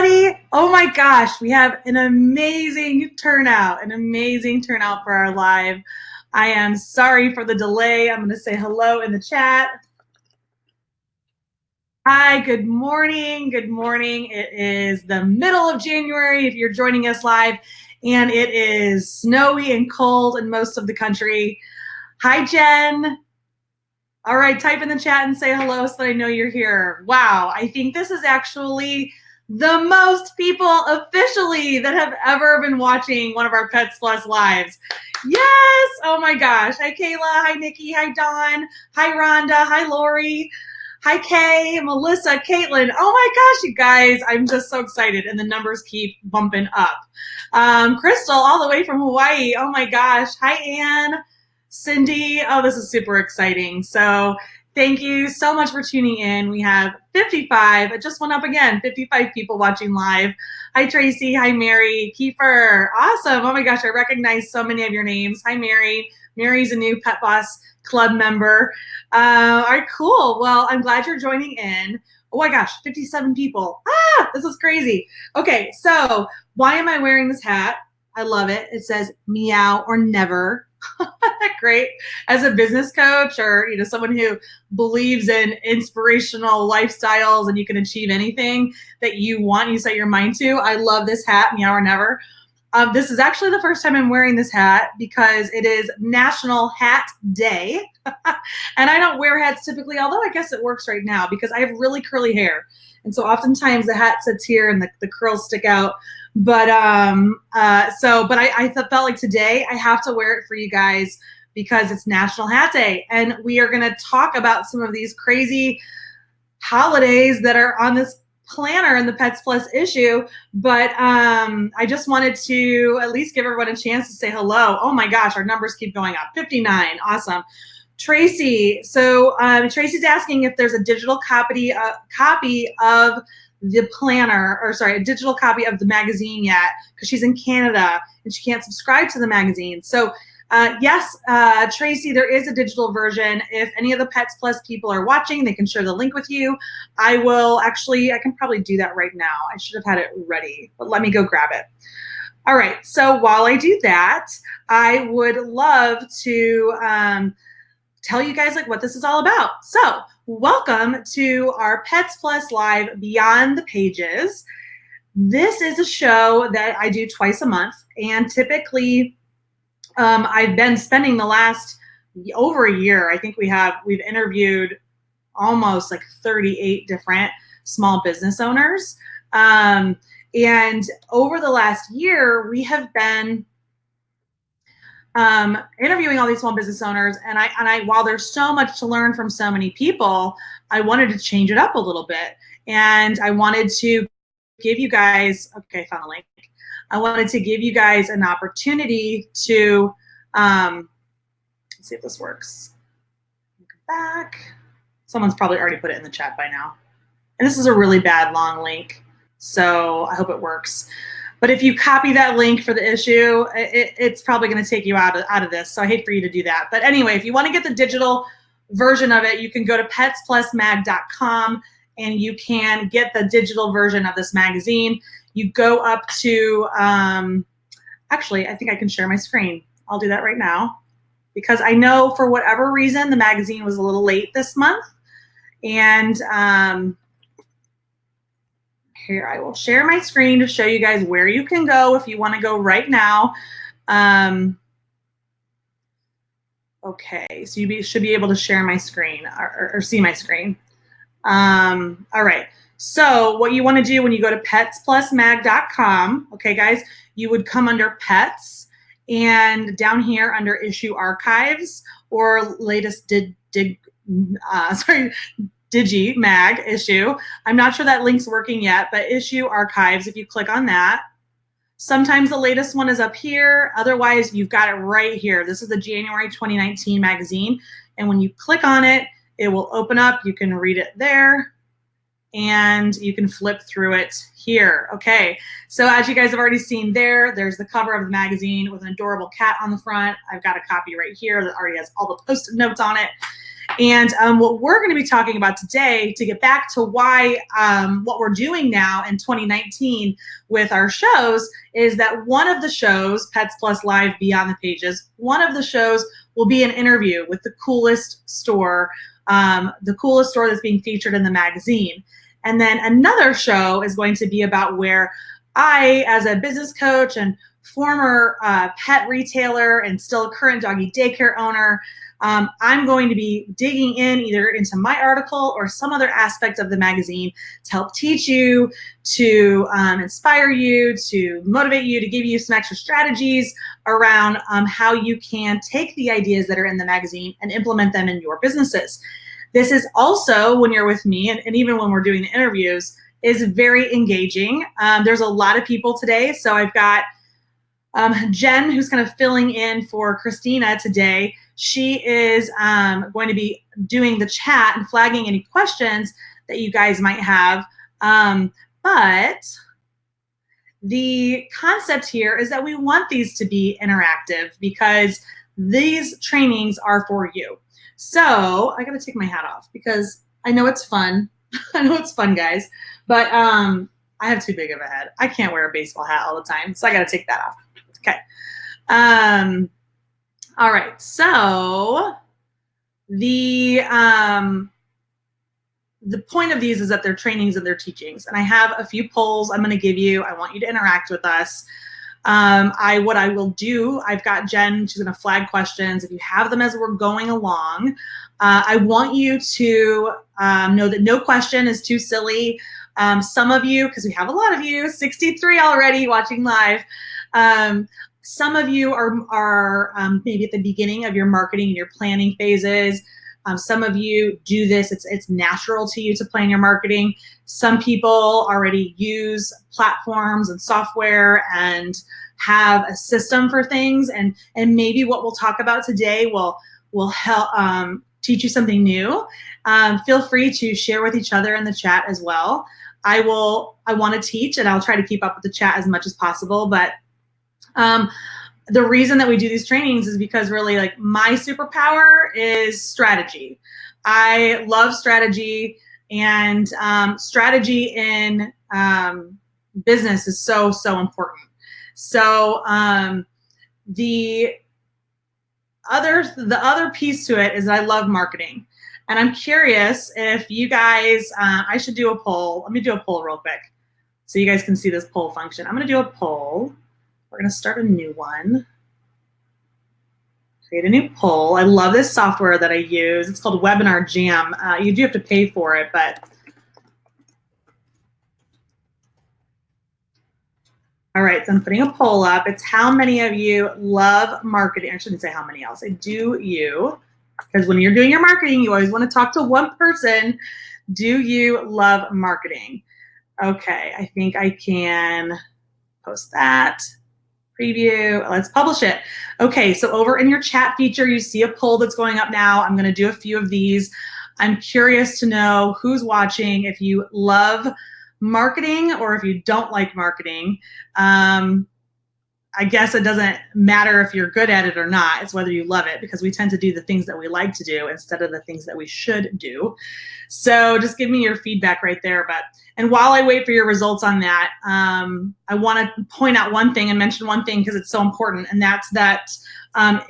everybody. Oh my gosh, we have an amazing turnout for our live. I am sorry for the delay. I'm going to say hello in the chat. Hi, good morning. Good morning. It is the middle of January if you're joining us live, and it is snowy and cold in most of the country. Hi, Jen. All right, type in the chat and say hello so that I know you're here. Wow, I think this is actually the most people officially that have ever been watching one of our Pets Plus lives. Yes, oh my gosh. Hi, Kayla. Hi, Nikki. Hi, Dawn. Hi, Rhonda. Hi, Lori. Hi, Kay, Melissa, Caitlin. Oh my gosh, you guys, I'm just so excited, and the numbers keep bumping up. Crystal, all the way from Hawaii. Oh my gosh. Hi, Anne. Cindy, oh, this is super exciting. So thank you so much for tuning in. We have 55, it just went up again, 55 people watching live. Hi, Tracy. Hi, Mary. Kiefer, awesome. Oh my gosh, I recognize so many of your names. Hi, Mary. Mary's a new Pet Boss Club member. All right, cool. Well, I'm glad you're joining in. Oh my gosh, 57 people. This is crazy. Okay, so why am I wearing this hat? I love it. It says meow or never. Great. As a business coach or someone who believes in inspirational lifestyles and you can achieve anything that you want, you set your mind to. I love this hat, meow or never. This is actually the first time I'm wearing this hat because it is National Hat Day. And I don't wear hats typically, although I guess it works right now because I have really curly hair. And so oftentimes the hat sits here and the curls stick out. But I felt like today I have to wear it for you guys because it's National Hat Day. And we are going to talk about some of these crazy holidays that are on this planner in the Pets Plus issue. But I just wanted to at least give everyone a chance to say hello. Oh my gosh, our numbers keep going up. 59, awesome. Tracy, so Tracy's asking if there's a digital copy of the planner, or sorry, a digital copy of the magazine yet, because she's in Canada and she can't subscribe to the magazine. So yes, Tracy, there is a digital version. If any of the Pets Plus people are watching, they can share the link with you. I can probably do that right now. I should have had it ready, but let me go grab it. All right, so while I do that, I would love to tell you guys what this is all about. So welcome to our Pets Plus Live Beyond the Pages. This is a show that I do twice a month, and typically I've been spending the last over a year. I think we've interviewed almost 38 different small business owners. And over the last year, we have been interviewing all these small business owners, and I while there's so much to learn from so many people, I wanted to change it up a little bit, and I wanted to give you guys, okay, found a link. I wanted to give you guys an opportunity to, let's see if this works. Go back. Someone's probably already put it in the chat by now, and this is a really bad long link, so I hope it works. But if you copy that link for the issue, it's probably going to take you out of this. So I hate for you to do that. But anyway, if you want to get the digital version of it, you can go to petsplusmag.com and you can get the digital version of this magazine. You go up to, actually, I think I can share my screen. I'll do that right now because I know for whatever reason, the magazine was a little late this month. And here, I will share my screen to show you guys where you can go if you want to go right now. Okay, so you should be able to share my screen or see my screen. All right, so what you want to do when you go to petsplusmag.com, okay, guys, you would come under Pets, and down here under Issue Archives or latest Digi Mag issue. I'm not sure that link's working yet, but Issue Archives, if you click on that, sometimes the latest one is up here. Otherwise, you've got it right here. This is the January 2019 magazine. And when you click on it, it will open up. You can read it there and you can flip through it here. Okay, so as you guys have already seen there's the cover of the magazine with an adorable cat on the front. I've got a copy right here that already has all the post-it notes on it. And what we're going to be talking about today, to get back to why what we're doing now in 2019 with our shows, is that one of the shows, Pets Plus Live Beyond the Pages, one of the shows will be an interview with the coolest store that's being featured in the magazine. And then another show is going to be about where I, as a business coach and former pet retailer and still a current doggy daycare owner, I'm going to be digging in either into my article or some other aspect of the magazine to help teach you, to inspire you, to motivate you, to give you some extra strategies around how you can take the ideas that are in the magazine and implement them in your businesses. This is also, when you're with me, and even when we're doing the interviews, is very engaging. There's a lot of people today, so I've got Jen, who's kind of filling in for Christina today. She is going to be doing the chat and flagging any questions that you guys might have. But the concept here is that we want these to be interactive because these trainings are for you. So I got to take my hat off because I know it's fun. I know it's fun, guys. But I have too big of a head. I can't wear a baseball hat all the time, so I got to take that off. Okay. All right. So the point of these is that they're trainings and they're teachings. And I have a few polls I'm going to give you. I want you to interact with us. What I will do, I've got Jen, she's going to flag questions. If you have them as we're going along, I want you to know that no question is too silly. Some of you, because we have a lot of you, 63 already watching live, some of you are maybe at the beginning of your marketing and your planning phases. Some of you do this, it's natural to you to plan your marketing. Some people already use platforms and software and have a system for things, and maybe what we'll talk about today will help teach you something new. Feel free to share with each other in the chat as well. I want to teach, and I'll try to keep up with the chat as much as possible, but the reason that we do these trainings is because really, like, my superpower is strategy. I love strategy, and strategy in business is so important. So the other piece to it is I love marketing, and I'm curious if you guys, I should do a poll. Let me do a poll real quick so you guys can see this poll function. I'm going to do a poll. We're going to start a new one. Create a new poll. I love this software that I use. It's called Webinar Jam. You do have to pay for it, but all right, so I'm putting a poll up. It's how many of you love marketing. I shouldn't say how many else. I do you, because when you're doing your marketing, you always want to talk to one person. Do you love marketing? Okay, I think I can post that. Preview. Let's publish it. Okay, so over in your chat feature, you see a poll that's going up now. I'm going to do a few of these. I'm curious to know who's watching, if you love marketing or if you don't like marketing. I guess it doesn't matter if you're good at it or not. It's whether you love it, because we tend to do the things that we like to do instead of the things that we should do. So just give me your feedback right there. And while I wait for your results on that, I want to point out one thing and mention one thing because it's so important, and that's that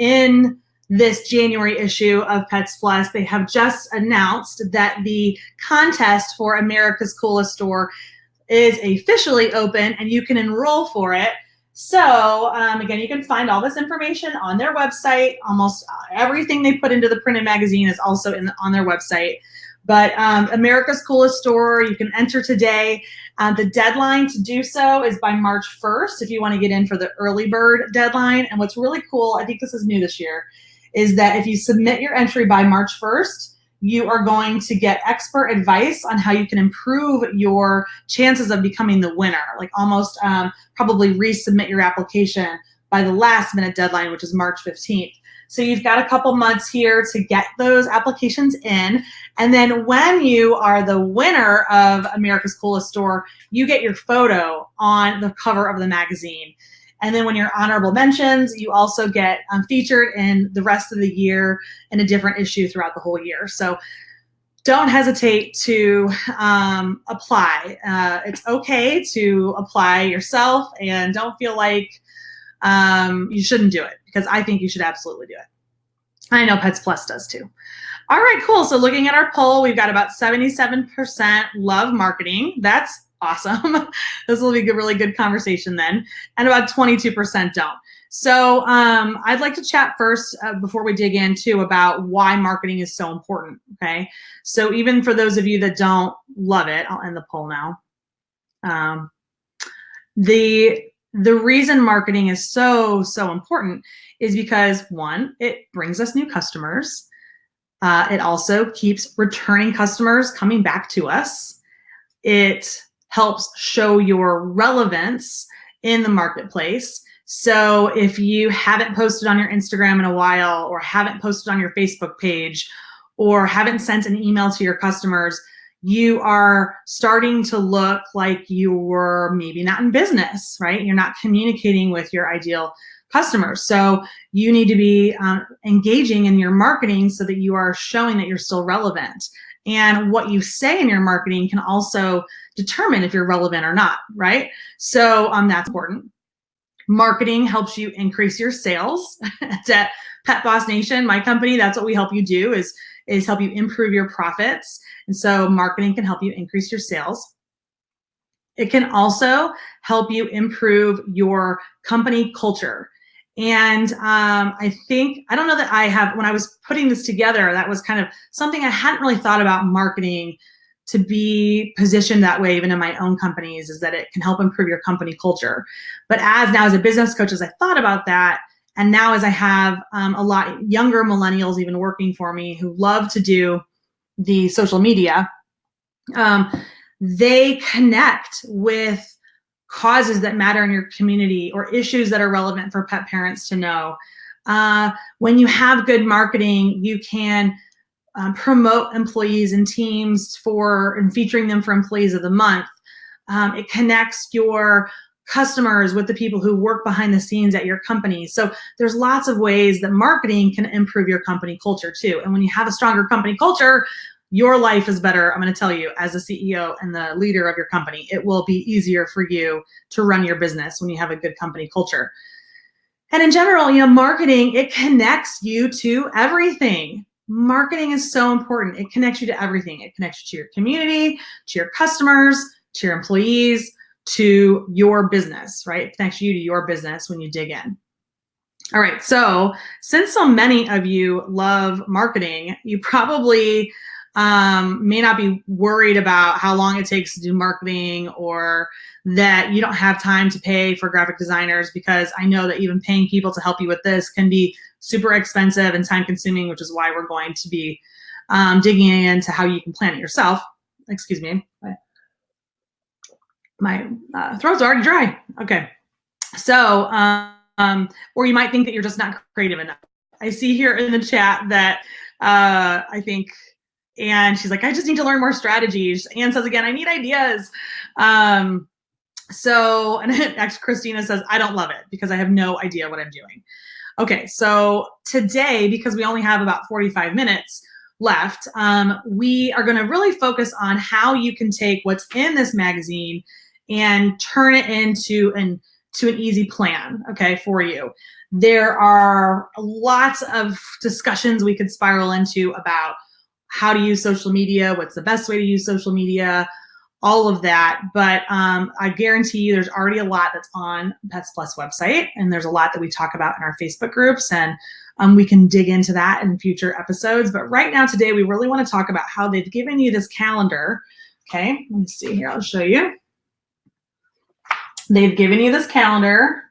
in this January issue of Pets Plus, they have just announced that the contest for America's Coolest Store is officially open, and you can enroll for it. So again, you can find all this information on their website. Almost everything they put into the printed magazine is also on their website. But America's Coolest Store, you can enter today. The deadline to do so is by March 1st if you want to get in for the early bird deadline. And what's really cool, I think this is new this year, is that if you submit your entry by March 1st, you are going to get expert advice on how you can improve your chances of becoming the winner, like almost probably resubmit your application by the last minute deadline, which is March 15th. So you've got a couple months here to get those applications in. And then when you are the winner of America's Coolest Store, you get your photo on the cover of the magazine. And then when you're honorable mentions, you also get featured in the rest of the year in a different issue throughout the whole year. So don't hesitate to apply. It's okay to apply yourself, and don't feel like you shouldn't do it, because I think you should absolutely do it. I know Pets Plus does too. All right, cool. So looking at our poll, we've got about 77% love marketing. That's awesome. This will be a really good conversation then. And about 22% don't. So I'd like to chat first before we dig in too about why marketing is so important, okay? So even for those of you that don't love it, I'll end the poll now. The reason marketing is so important is because, one, it brings us new customers. It also keeps returning customers coming back to us. It helps show your relevance in the marketplace. So if you haven't posted on your Instagram in a while, or haven't posted on your Facebook page, or haven't sent an email to your customers, you are starting to look like you're maybe not in business, right? You're not communicating with your ideal customers. So you need to be engaging in your marketing so that you are showing that you're still relevant. And what you say in your marketing can also determine if you're relevant or not, right? So that's important. Marketing helps you increase your sales. At Pet Boss Nation, my company, that's what we help you do, is help you improve your profits. And so marketing can help you increase your sales. It can also help you improve your company culture. And I don't know that I have, when I was putting this together, that was kind of something I hadn't really thought about marketing to be positioned that way, even in my own companies, is that it can help improve your company culture. But as a business coach, as I thought about that, and now as I have a lot younger millennials even working for me who love to do the social media, they connect with causes that matter in your community or issues that are relevant for pet parents to know. When you have good marketing, you can promote employees and teams and featuring them for Employees of the Month. It connects your customers with the people who work behind the scenes at your company. So there's lots of ways that marketing can improve your company culture too. And when you have a stronger company culture, your life is better. I'm going to tell you, as a CEO and the leader of your company, it will be easier for you to run your business when you have a good company culture. And in general, marketing, it connects you to everything. Marketing is so important. It connects you to everything. It connects you to your community, to your customers, to your employees, to your business, right? It connects you to your business when you dig in. All right, so since so many of you love marketing, you probably may not be worried about how long it takes to do marketing, or that you don't have time to pay for graphic designers, because I know that even paying people to help you with this can be super expensive and time consuming, which is why we're going to be digging into how you can plan it yourself. Excuse me. My throat's already dry. Okay. So, or you might think that you're just not creative enough. I see here in the chat that I think Anne, she's like, I just need to learn more strategies. Anne says again, I need ideas. So, and actually Christina says, I don't love it because I have no idea what I'm doing. Okay, so today, because we only have about 45 minutes left, we are going to really focus on how you can take what's in this magazine and turn it into an easy plan, okay, for you. There are lots of discussions we could spiral into about how to use social media, what's the best way to use social media, all of that. But I guarantee you there's already a lot that's on Pets Plus website, and there's a lot that we talk about in our Facebook groups, and we can dig into that in future episodes. But right now, today, we really want to talk about how they've given you this calendar. Okay, let me see here, I'll show you. They've given you this calendar.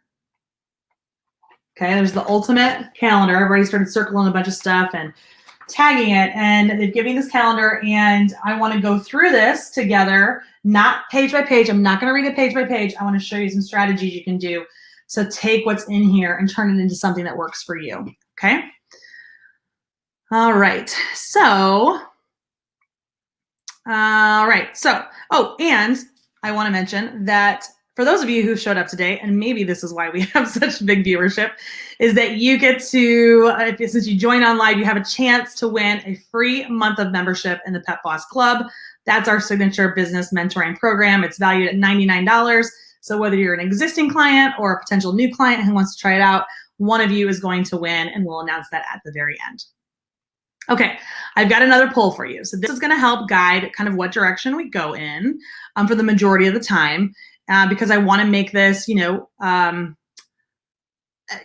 Okay, there's the ultimate calendar. I've already started circling a bunch of stuff and tagging it, and they've given me this calendar, and I want to go through this together, not page by page. I'm not going to read it page by page. I want to show you some strategies you can do to take what's in here and turn it into something that works for you. Okay. All right. So, oh, and I want to mention that for those of you who showed up today, and maybe this is why we have such big viewership, is that you get to, since you join on live, you have a chance to win a free month of membership in the Pet Boss Club. That's our signature business mentoring program. It's valued at $99. So whether you're an existing client or a potential new client who wants to try it out, one of you is going to win, and we'll announce that at the very end. Okay, I've got another poll for you. So this is going to help guide kind of what direction we go in for the majority of the time, because I want to make this,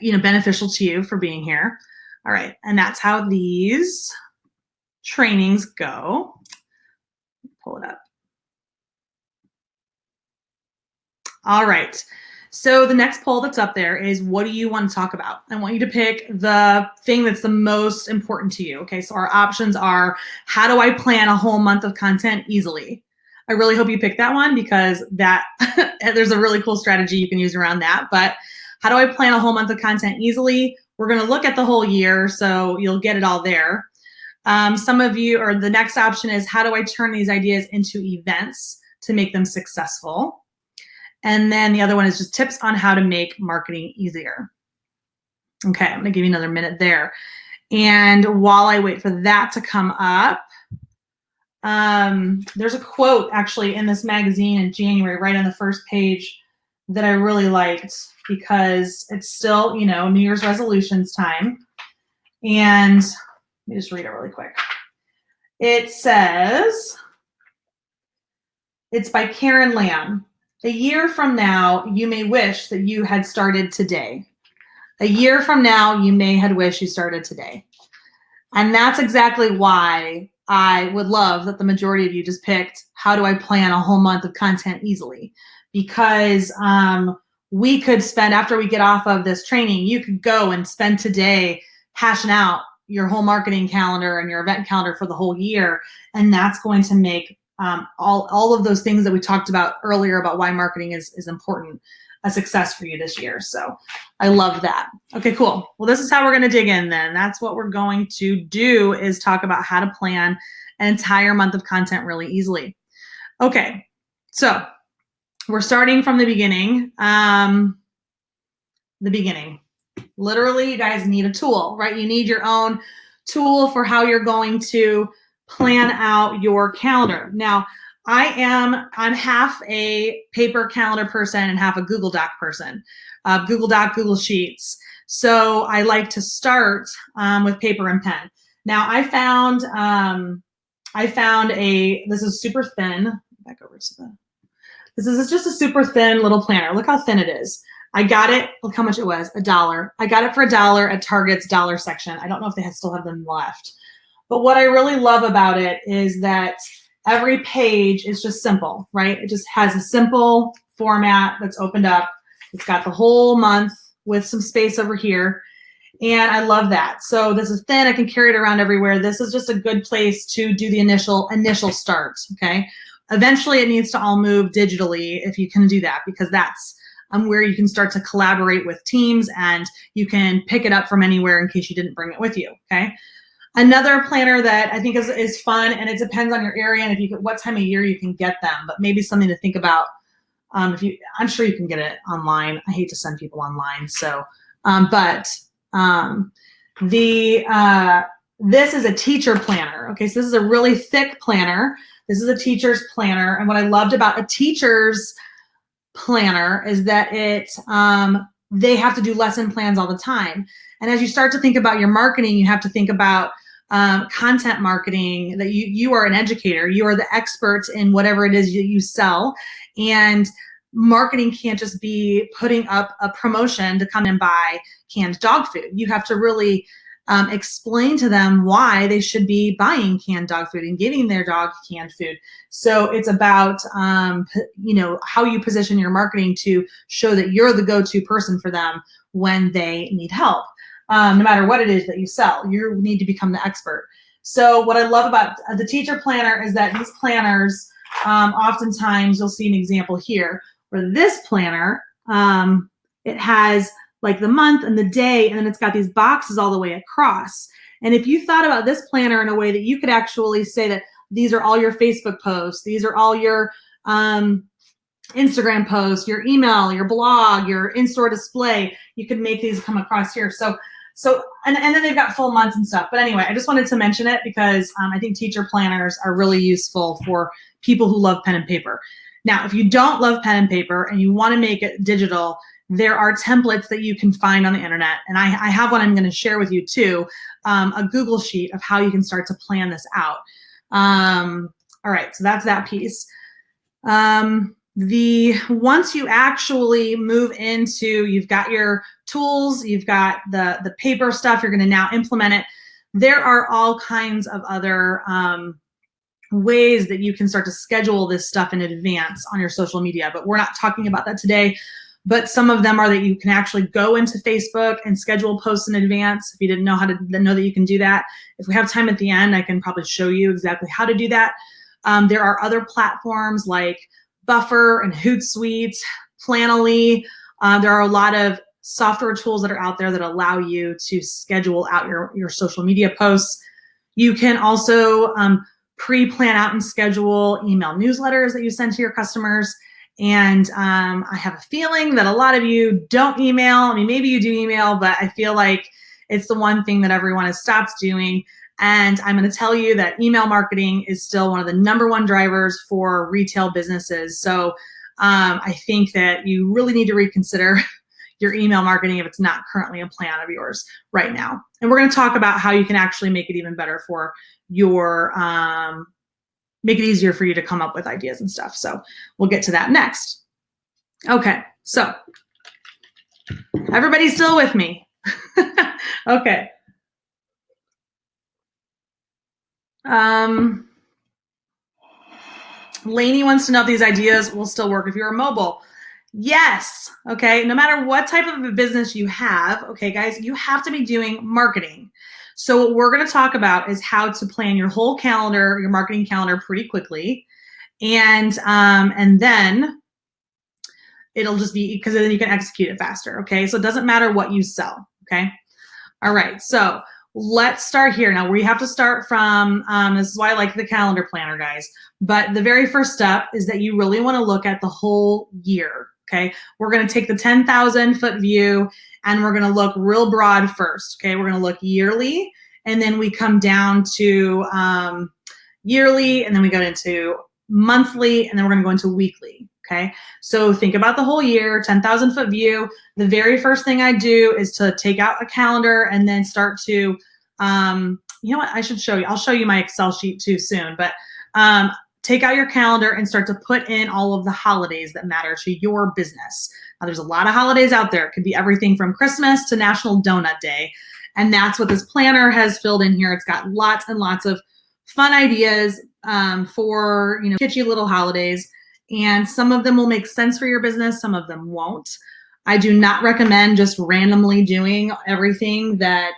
beneficial to you for being here. All right, and that's how these trainings go. Pull it up. All right. So the next poll that's up there is, what do you want to talk about? I want you to pick the thing that's the most important to you. Okay, so our options are, how do I plan a whole month of content easily? I really hope you pick that one, because that there's a really cool strategy you can use around that. But how do I plan a whole month of content easily? We're going to look at the whole year, so you'll get it all there. Some of you, or the next option is, how do I turn these ideas into events to make them successful? And then the other one is just tips on how to make marketing easier. Okay, I'm gonna give you another minute there. And while I wait for that to come up, there's a quote actually in this magazine in January, right on the first page, that I really liked, because it's still, New Year's resolutions time. And let me just read it really quick. It says, it's by Karen Lamb. A year from now, you may wish that you had started today. A year from now, you may had wished you started today. And that's exactly why I would love that the majority of you just picked, how do I plan a whole month of content easily? Because we could spend, after we get off of this training, you could go and spend today hashing out your whole marketing calendar and your event calendar for the whole year. And that's going to make all of those things that we talked about earlier about why marketing is important, a success for you this year. So I love that. Okay, cool. Well, this is how we're going to dig in then. That's what we're going to do, is talk about how to plan an entire month of content really easily. Okay, so we're starting from the beginning. Literally, you guys need a tool, right? You need your own tool for how you're going to plan out your calendar. Now, I'm half a paper calendar person and half a Google Doc person. Google Doc, Google Sheets. So I like to start with paper and pen. Now I found this is super thin. Back over to this is just a super thin little planner. Look how thin it is. I got it, look how much it was, $1. I got it for $1 at Target's dollar section. I don't know if they still have them left. But what I really love about it is that every page is just simple, right? It just has a simple format that's opened up. It's got the whole month with some space over here. And I love that. So this is thin, I can carry it around everywhere. This is just a good place to do the initial start, okay? Eventually it needs to all move digitally if you can do that, because that's where you can start to collaborate with teams and you can pick it up from anywhere in case you didn't bring it with you, okay? Another planner that I think is fun, and it depends on your area and what time of year you can get them, but maybe something to think about. I'm sure you can get it online. I hate to send people online, so this is a teacher planner. Okay, so this is a really thick planner. This is a teacher's planner, and what I loved about a teacher's planner is that they have to do lesson plans all the time. And as you start to think about your marketing, you have to think about content marketing, that you are an educator, you are the expert in whatever it is you sell. And marketing can't just be putting up a promotion to come and buy canned dog food. You have to really explain to them why they should be buying canned dog food and giving their dog canned food. So it's about how you position your marketing to show that you're the go-to person for them when they need help. No matter what it is that you sell, you need to become the expert. So what I love about the teacher planner is that these planners, oftentimes you'll see an example here where this planner, it has like the month and the day, and then it's got these boxes all the way across. And if you thought about this planner in a way that you could actually say that these are all your Facebook posts, these are all your Instagram post, your email, your blog, your in-store display. You could make these come across here. And then they've got full months and stuff. But anyway, I just wanted to mention it because I think teacher planners are really useful for people who love pen and paper. Now, if you don't love pen and paper and you want to make it digital, there are templates that you can find on the internet. And I have one I'm going to share with you too, a Google sheet of how you can start to plan this out. All right, so that's that piece. Once you actually move into, you've got your tools, you've got the paper stuff, you're going to now implement it. There are all kinds of other ways that you can start to schedule this stuff in advance on your social media, but we're not talking about that today. But some of them are that you can actually go into Facebook and schedule posts in advance. If you didn't know know that you can do that. If we have time at the end, I can probably show you exactly how to do that. There are other platforms like Buffer and Hootsuite, Planoly. There are a lot of software tools that are out there that allow you to schedule out your social media posts. You can also pre-plan out and schedule email newsletters that you send to your customers. And I have a feeling that a lot of you don't email. I mean, maybe you do email, but I feel like it's the one thing that everyone has stopped doing. And I'm going to tell you that email marketing is still one of the #1 drivers for retail businesses. So I think that you really need to reconsider your email marketing if it's not currently a plan of yours right now. And we're going to talk about how you can actually make it even better for your, make it easier for you to come up with ideas and stuff. So we'll get to that next. Okay, so everybody's still with me? Okay. Lainey wants to know if these ideas will still work if you're mobile. Yes. Okay. No matter what type of a business you have, okay, guys, you have to be doing marketing. So what we're going to talk about is how to plan your whole calendar, your marketing calendar pretty quickly. And then it'll just be, because then you can execute it faster. Okay. So it doesn't matter what you sell. Okay. All right. So let's start here. Now we have to start from, this is why I like the calendar planner, guys. But the very first step is that you really want to look at the whole year. Okay. We're going to take the 10,000 foot view and we're going to look real broad first. Okay. We're going to look yearly and then we come down to yearly and then we go into monthly and then we're going to go into weekly. Okay. So think about the whole year, 10,000 foot view. The very first thing I do is to take out a calendar and then start to, you know what, I should show you. I'll show you my Excel sheet too soon, but take out your calendar and start to put in all of the holidays that matter to your business. Now there's a lot of holidays out there. It could be everything from Christmas to National Donut Day. And that's what this planner has filled in here. It's got lots and lots of fun ideas for, you know, kitschy little holidays. And some of them will make sense for your business. Some of them won't. I do not recommend just randomly doing everything that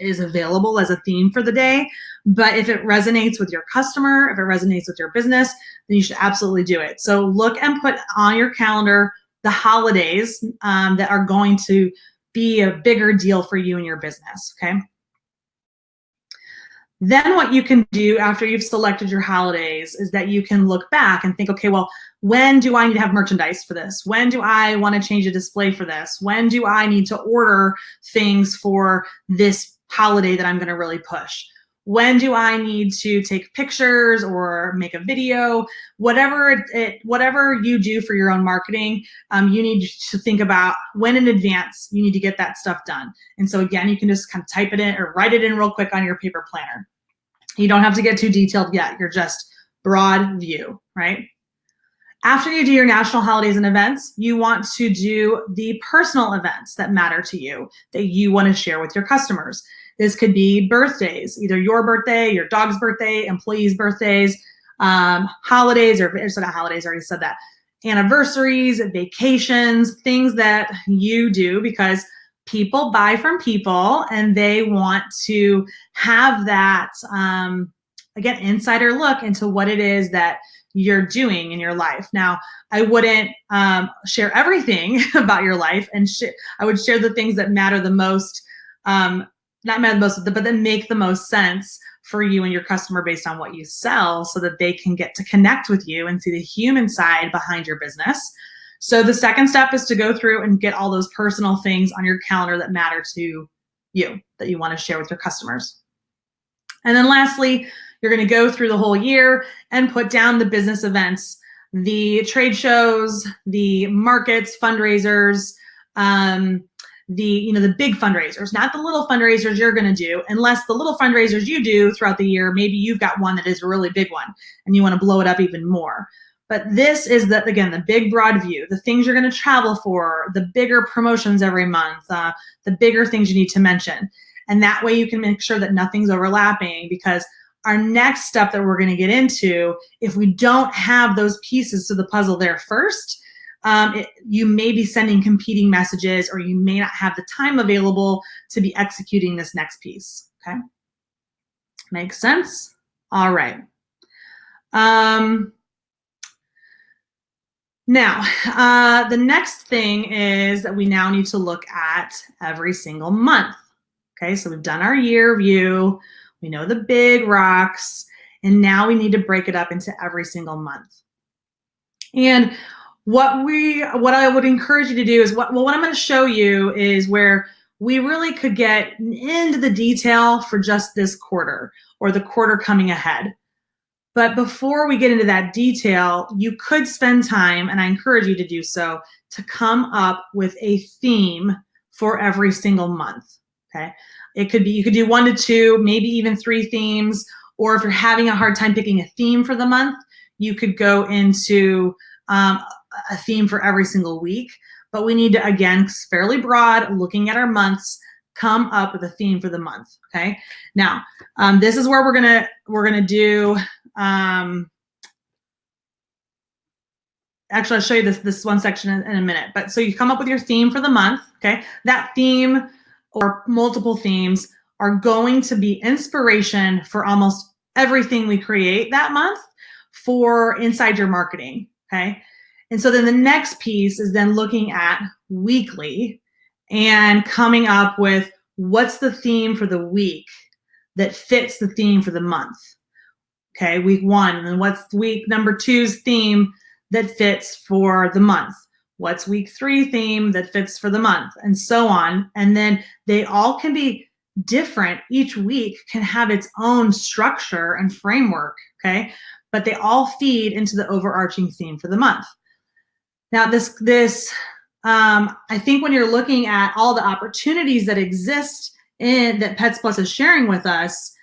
is available as a theme for the day. But if it resonates with your customer, if it resonates with your business, then you should absolutely do it. So look and put on your calendar the holidays that are going to be a bigger deal for you and your business, okay? Then what you can do after you've selected your holidays is that you can look back and think, okay, well, when do I need to have merchandise for this? When do I want to change a display for this? When do I need to order things for this holiday that I'm going to really push? When do I need to take pictures or make a video? Whatever you do for your own marketing, you need to think about when in advance you need to get that stuff done. And so again, you can just kind of type it in or write it in real quick on your paper planner. You don't have to get too detailed yet. You're just broad view, right? After you do your national holidays and events, you want to do the personal events that matter to you, that you want to share with your customers. This could be birthdays, either your birthday, your dog's birthday, employees' birthdays, holidays, or it's not holidays, I already said that, anniversaries, vacations, things that you do because people buy from people and they want to have that, again, insider look into what it is that you're doing in your life. Now, I wouldn't share everything about your life, and I would share the things that matter the most, not matter the most, but that make the most sense for you and your customer based on what you sell so that they can get to connect with you and see the human side behind your business. So the second step is to go through and get all those personal things on your calendar that matter to you, that you want to share with your customers. And then lastly, you're going to go through the whole year and put down the business events, the trade shows, the markets, fundraisers, the big fundraisers, not the little fundraisers you're going to do, unless the little fundraisers you do throughout the year, maybe you've got one that is a really big one and you want to blow it up even more. But this is the big broad view, the things you're going to travel for, the bigger promotions every month, the bigger things you need to mention. And that way you can make sure that nothing's overlapping, because our next step that we're going to get into, if we don't have those pieces to the puzzle there first, you may be sending competing messages, or you may not have the time available to be executing this next piece. Okay, makes sense? All right. Now, the next thing is that we now need to look at every single month. Okay, so we've done our year view, we know the big rocks, and now we need to break it up into every single month. And what I would encourage you to do is what I'm going to show you is where we really could get into the detail for just this quarter or the quarter coming ahead. But before we get into that detail, you could spend time, and I encourage you to do so, to come up with a theme for every single month. Okay, you could do 1 to 2, maybe even 3 themes, or if you're having a hard time picking a theme for the month, you could go into a theme for every single week. But we need to, again, fairly broad, looking at our months, come up with a theme for the month. Okay, now this is where we're gonna do. Actually, I'll show you this one section in a minute. But so you come up with your theme for the month. Okay, that theme or multiple themes are going to be inspiration for almost everything we create that month for inside your marketing. Okay, and so then the next piece is then looking at weekly and coming up with what's the theme for the week that fits the theme for the month. Okay, week 1, and then what's week number 2's theme that fits for the month? What's week 3 theme that fits for the month? And so on. And then they all can be different. Each week can have its own structure and framework, okay? But they all feed into the overarching theme for the month. Now, I think when you're looking at all the opportunities that exist that Pets Plus is sharing with us,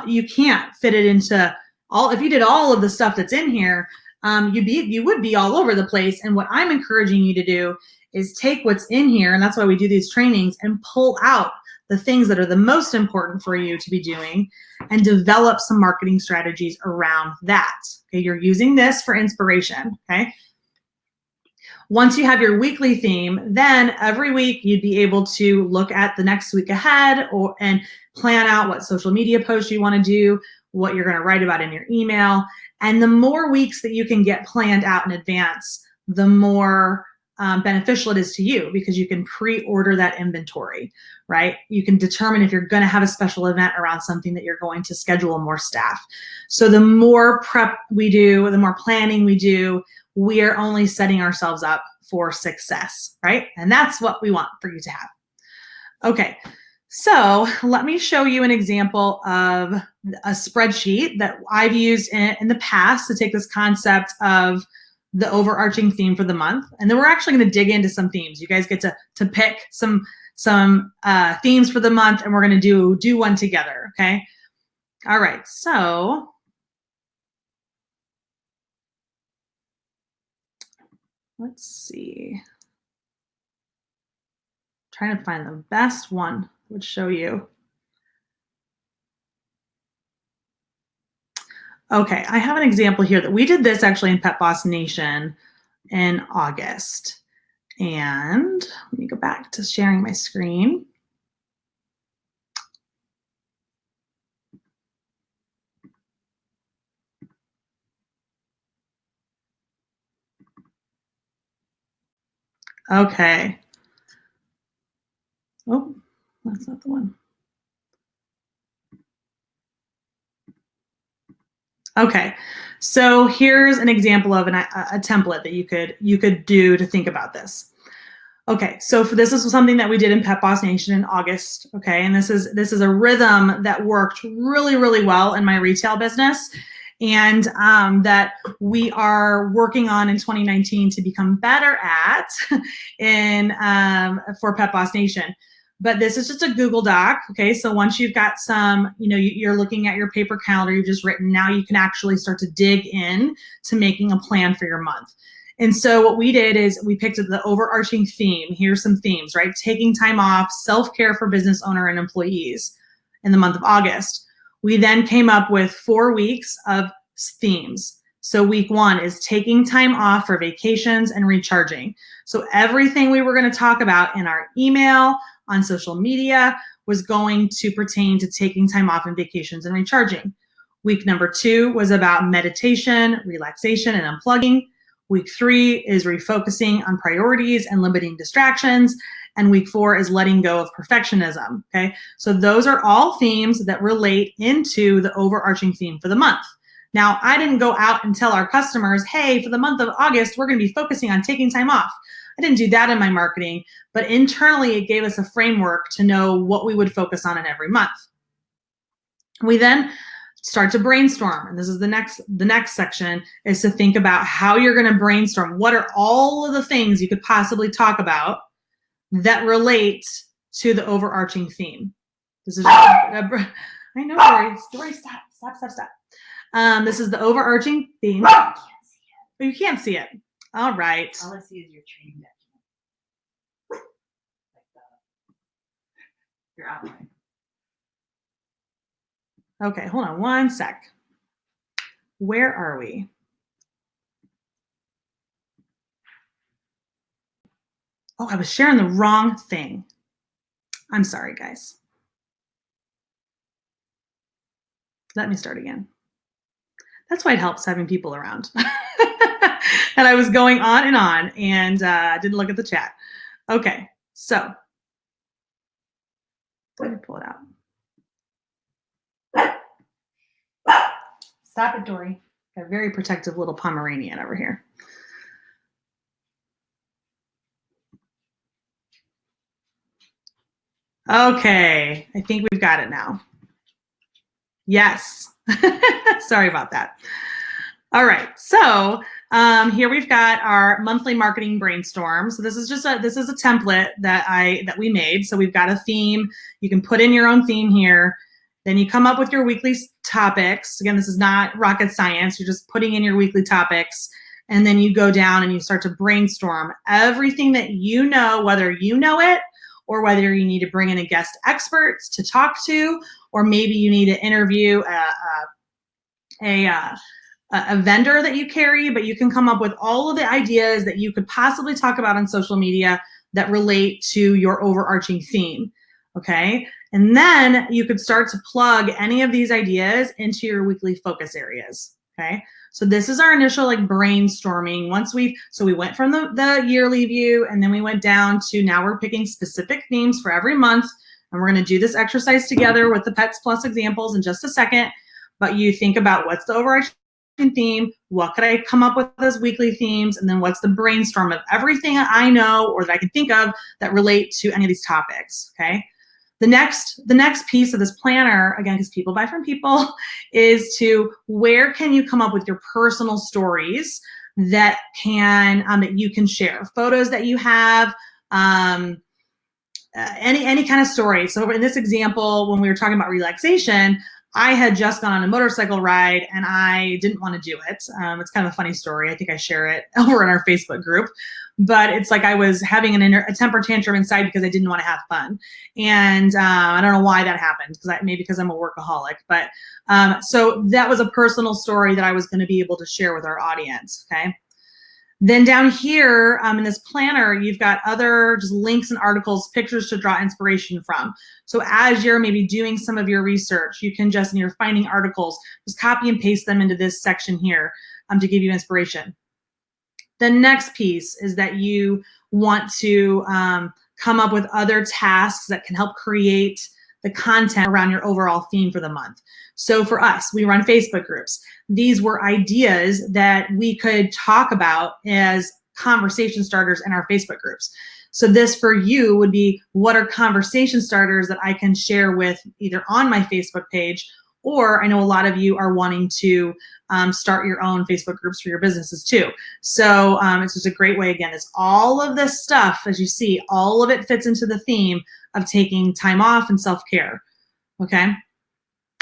you can't fit it into all. If you did all of the stuff that's in here, you would be all over the place. And what I'm encouraging you to do is take what's in here, and that's why we do these trainings, and pull out the things that are the most important for you to be doing and develop some marketing strategies around that. Okay, you're using this for inspiration. Okay. Once you have your weekly theme, then every week you'd be able to look at the next week ahead and plan out what social media posts you want to do, what you're going to write about in your email. And the more weeks that you can get planned out in advance, the more beneficial it is to you, because you can pre-order that inventory, right? You can determine if you're going to have a special event around something that you're going to schedule more staff. So the more prep we do, the more planning we do, we are only setting ourselves up for success, right? And that's what we want for you to have. Okay, so let me show you an example of a spreadsheet that I've used in the past to take this concept of the overarching theme for the month. And then we're actually going to dig into some themes. You guys get to pick some themes for the month, and we're going to do one together, okay? All right, so let's see. Trying to find the best one that would show you. Okay, I have an example here that we did this actually in Pet Boss Nation in August. And let me go back to sharing my screen. Okay. Oh, that's not the one. Okay, so here's an example of a template that you could do to think about this. Okay, so this is something that we did in Pet Boss Nation in August. Okay, and this is a rhythm that worked really, really well in my retail business, and that we are working on in 2019 to become better at in for Pet Boss Nation. But this is just a Google Doc. Okay, so once you've got some, you're looking at your paper calendar you've just written. Now you can actually start to dig in to making a plan for your month. And so what we did is we picked the overarching theme. Here's some themes, right? Taking time off, self-care for business owner and employees in the month of August. We then came up with 4 weeks of themes. So week 1 is taking time off for vacations and recharging. So everything we were going to talk about in our email, on social media, was going to pertain to taking time off and vacations and recharging. Week number 2 was about meditation, relaxation, and unplugging. Week 3 is refocusing on priorities and limiting distractions. And week 4 is letting go of perfectionism. Okay, so those are all themes that relate into the overarching theme for the month. Now, I didn't go out and tell our customers, hey, for the month of August, we're going to be focusing on taking time off. I didn't do that in my marketing, but internally it gave us a framework to know what we would focus on in every month. We then start to brainstorm, and this is the next section, is to think about how you're going to brainstorm. What are all of the things you could possibly talk about that relate to the overarching theme? This is I know, Dory, stop. This is the overarching theme. You can't see it. All right. All I see is your training document. Your outline. Okay, hold on one sec. Where are we? Oh, I was sharing the wrong thing. I'm sorry, guys. Let me start again. That's why it helps having people around. And I was going on and didn't look at the chat. Okay, so let me pull it out. Stop it, Dory. Got a very protective little Pomeranian over here. Okay, I think we've got it now. Yes. Sorry about that. All right, so here we've got our monthly marketing brainstorm. So this is a template that we made. So we've got a theme. You can put in your own theme here. Then you come up with your weekly topics. Again, this is not rocket science. You're just putting in your weekly topics, and then you go down and you start to brainstorm everything that you know, whether you know it or whether you need to bring in a guest expert to talk to, or maybe you need to interview a vendor that you carry, but you can come up with all of the ideas that you could possibly talk about on social media that relate to your overarching theme, okay? And then you could start to plug any of these ideas into your weekly focus areas, okay? So this is our initial brainstorming. So we went from the yearly view, and then we went down to now we're picking specific themes for every month, and we're gonna do this exercise together with the Pets Plus examples in just a second. But you think about what's the overarching theme, what could I come up with as weekly themes, and then what's the brainstorm of everything I know or that I can think of that relate to any of these topics, okay? The next piece of this planner, again, because people buy from people, is to where can you come up with your personal stories that that you can share, photos that you have, any kind of story. So in this example, when we were talking about relaxation, I had just gone on a motorcycle ride and I didn't want to do it. It's kind of a funny story. I think I share it over in our Facebook group, but it's like I was having a temper tantrum inside because I didn't want to have fun. And I don't know why that happened, maybe because I'm a workaholic, but so that was a personal story that I was going to be able to share with our audience, okay? Then down here in this planner, you've got other just links and articles, pictures to draw inspiration from. So as you're maybe doing some of your research, you can just, and you're finding articles, just copy and paste them into this section here to give you inspiration. The next piece is that you want to come up with other tasks that can help create the content around your overall theme for the month. So for us, we run Facebook groups. These were ideas that we could talk about as conversation starters in our Facebook groups. So this for you would be, what are conversation starters that I can share with either on my Facebook page, or I know a lot of you are wanting to start your own Facebook groups for your businesses too. So it's just a great way. Again, it's all of this stuff, as you see, all of it fits into the theme of taking time off and self-care. Okay.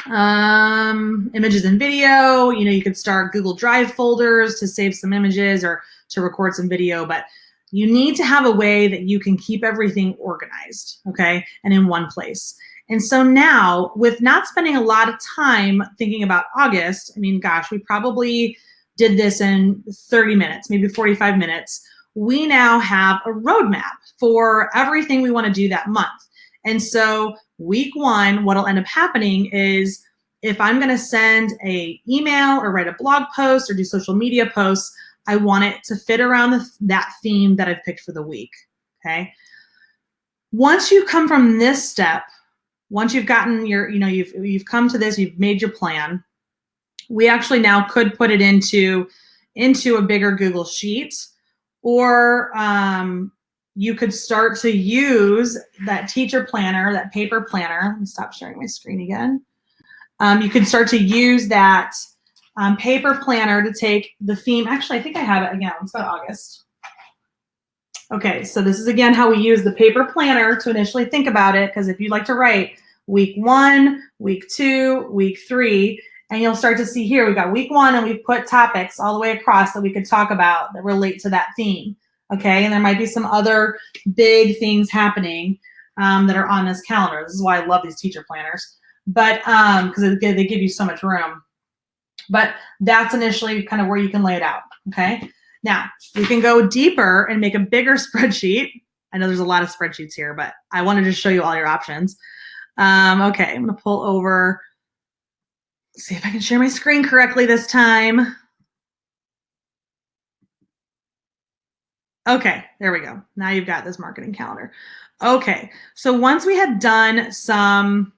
Images and video, you could start Google Drive folders to save some images or to record some video, but you need to have a way that you can keep everything organized, okay, and in one place. And so now, with not spending a lot of time thinking about August, I mean, gosh, we probably did this in 30 minutes, maybe 45 minutes. We now have a roadmap for everything we want to do that month. And so week one, what'll end up happening is, if I'm going to send an email or write a blog post or do social media posts, I want it to fit around that theme that I've picked for the week, okay? Once you come from this step, once you've gotten your, you've come to this, you've made your plan, we actually now could put it into a bigger Google Sheet, or you could start to use that teacher planner, that paper planner. Let me stop sharing my screen again. You could start to use that paper planner to take the theme. Actually, I think I have it again. Let's go to August. Okay, so this is again how we use the paper planner to initially think about it, because if you'd like to write week 1, week 2, week 3, and you'll start to see here, we've got week 1 and we've put topics all the way across that we could talk about that relate to that theme. Okay, and there might be some other big things happening that are on this calendar. This is why I love these teacher planners, but because they give you so much room. But that's initially kind of where you can lay it out, okay? Now, we can go deeper and make a bigger spreadsheet. I know there's a lot of spreadsheets here, but I wanted to show you all your options. Okay, I'm gonna pull over, see if I can share my screen correctly this time. Okay, there we go. Now you've got this marketing calendar. Okay, so once we had done some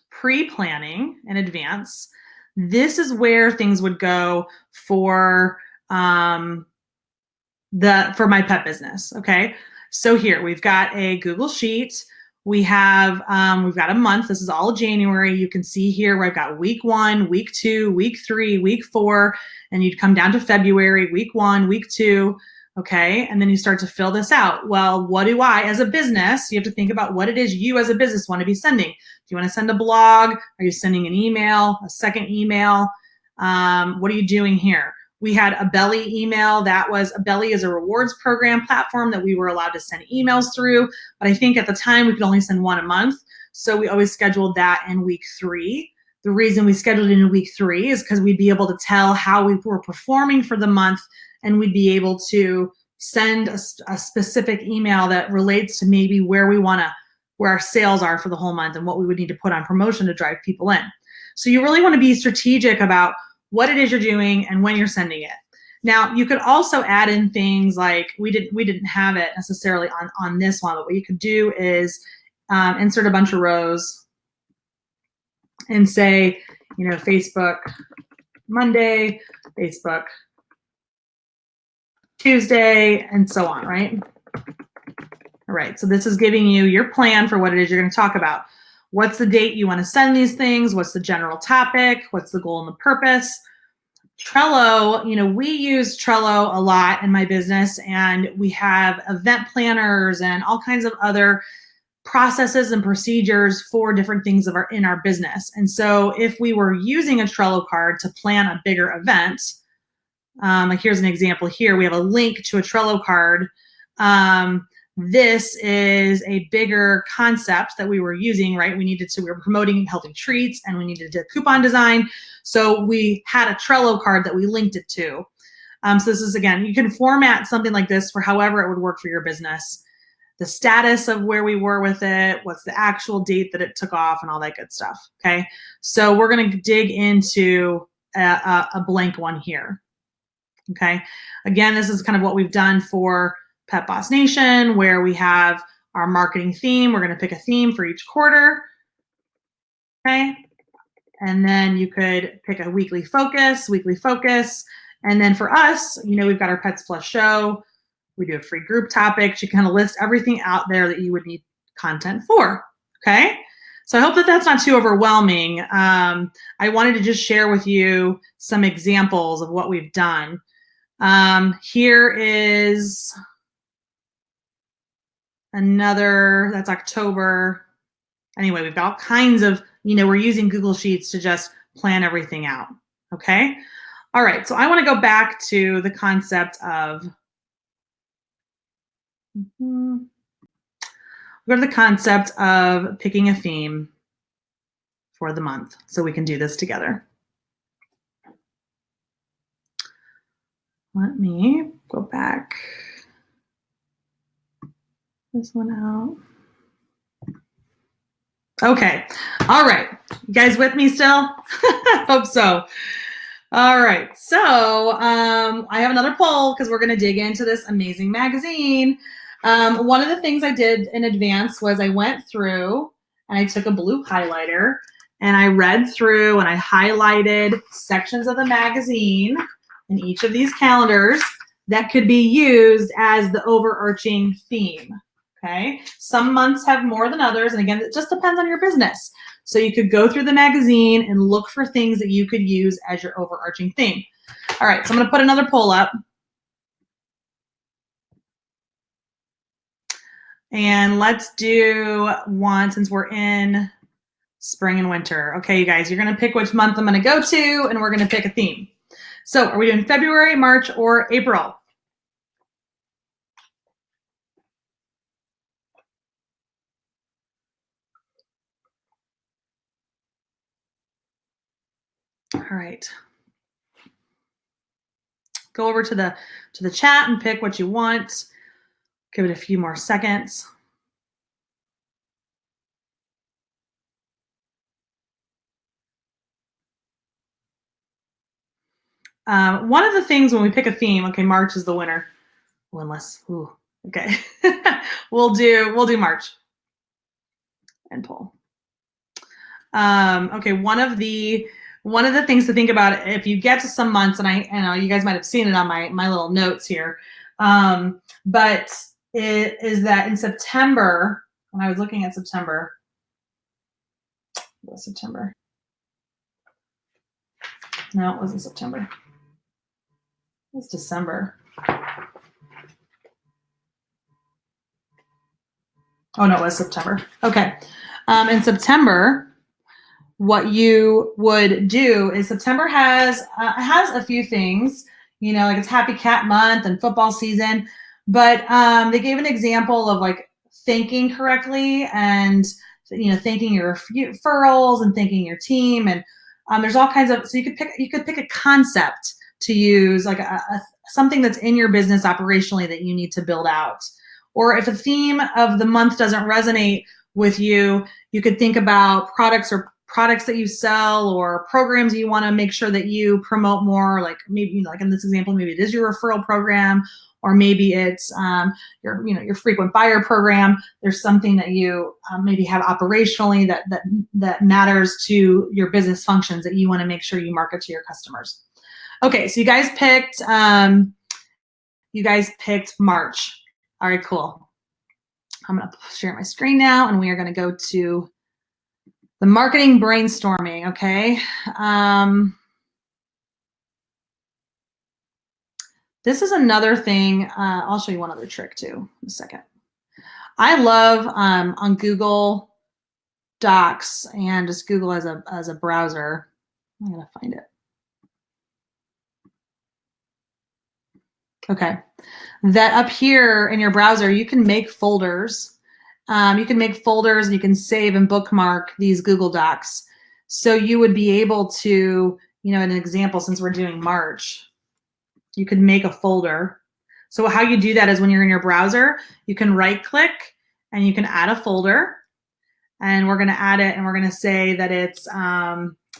pre-planning in advance, this is where things would go for my pet business. Okay, so here we've got a Google Sheet. We've got a month. This is all January. You can see here where I've got week 1, week 2, week 3, week 4, and you'd come down to February, week 1, week 2. Okay, and then you start to fill this out. Well, what do I, as a business, you have to think about what it is you as a business want to be sending. Do you want to send a blog? Are you sending an email, a second email? What are you doing here? We had a Belly email. A Belly is a rewards program platform that we were allowed to send emails through. But I think at the time we could only send one a month. So we always scheduled that in week 3. The reason we scheduled it in week 3 is because we'd be able to tell how we were performing for the month, and we'd be able to send a specific email that relates to maybe where our sales are for the whole month and what we would need to put on promotion to drive people in. So you really want to be strategic about what it is you're doing and when you're sending it. Now, you could also add in things like, we didn't have it necessarily on this one, but what you could do is insert a bunch of rows and say, Facebook Monday, Facebook Tuesday, and so on, right? All right, so this is giving you your plan for what it is you're going to talk about. What's the date you want to send these things? What's the general topic? What's the goal and the purpose? Trello, we use Trello a lot in my business, and we have event planners and all kinds of other processes and procedures for different things in our business. And so if we were using a Trello card to plan a bigger event, like here's an example here, we have a link to a Trello card. This is a bigger concept that we were using, right? We were promoting healthy treats, and we needed a coupon design. So we had a Trello card that we linked it to. So this is, again, you can format something like this for however it would work for your business. The status of where we were with it, what's the actual date that it took off, and all that good stuff, okay? So we're gonna dig into a blank one here, okay? Again, this is kind of what we've done for Pet Boss Nation, where we have our marketing theme. We're going to pick a theme for each quarter. Okay. And then you could pick a weekly focus. And then for us, we've got our Pets Plus show. We do a free group topics. You kind of list everything out there that you would need content for. Okay. So I hope that that's not too overwhelming. I wanted to just share with you some examples of what we've done. Here is another, that's October. Anyway, we've got all kinds of, we're using Google Sheets to just plan everything out. Okay. All right. So I want to go back to the concept of, go to the concept of picking a theme for the month so we can do this together. Let me go back this one out. Okay. All right. You guys with me still? Hope so. All right. So I have another poll because we're going to dig into this amazing magazine. One of the things I did in advance was I went through and I took a blue highlighter and I read through and I highlighted sections of the magazine in each of these calendars that could be used as the overarching theme. Okay. Some months have more than others. And again, it just depends on your business. So you could go through the magazine and look for things that you could use as your overarching theme. All right. So I'm going to put another poll up. And let's do one since we're in spring and winter. Okay, you guys, you're going to pick which month I'm going to go to, and we're going to pick a theme. So are we doing February, March, or April? All right. Go over to the chat and pick what you want. Give it a few more seconds. One of the things when we pick a theme, okay, March is the winner. Well, unless, okay. we'll do March and poll. Okay, one of the things to think about if you get to some months, and I know you guys might have seen it on my little notes here, but it is that in September, when I was looking at September, no, it wasn't September. It was December. Oh no, it was September. Okay, in September, what you would do is September has a few things, like it's Happy Cat Month and football season, but they gave an example of like thanking correctly and thanking your referrals and thanking your team, and there's all kinds of, so you could pick a concept to use, like something that's in your business operationally that you need to build out. Or if a theme of the month doesn't resonate with you, you could think about products that you sell or programs you want to make sure that you promote more, like maybe like in this example, maybe it is your referral program, or maybe it's your frequent buyer program. There's something that you maybe have operationally that matters to your business functions that you want to make sure you market to your customers. Okay, so you guys picked March. All right, cool. I'm going to share my screen now, and we are going to go to the marketing brainstorming, okay? This is another thing. I'll show you one other trick too in a second. I love on Google Docs and just Google as a browser. I'm going to find it. Okay. That up here in your browser, you can make folders. You can make folders and you can save and bookmark these Google Docs. So you would be able to, in an example, since we're doing March, you could make a folder. So how you do that is when you're in your browser, you can right click and you can add a folder, and we're going to add it and we're going to say that it's,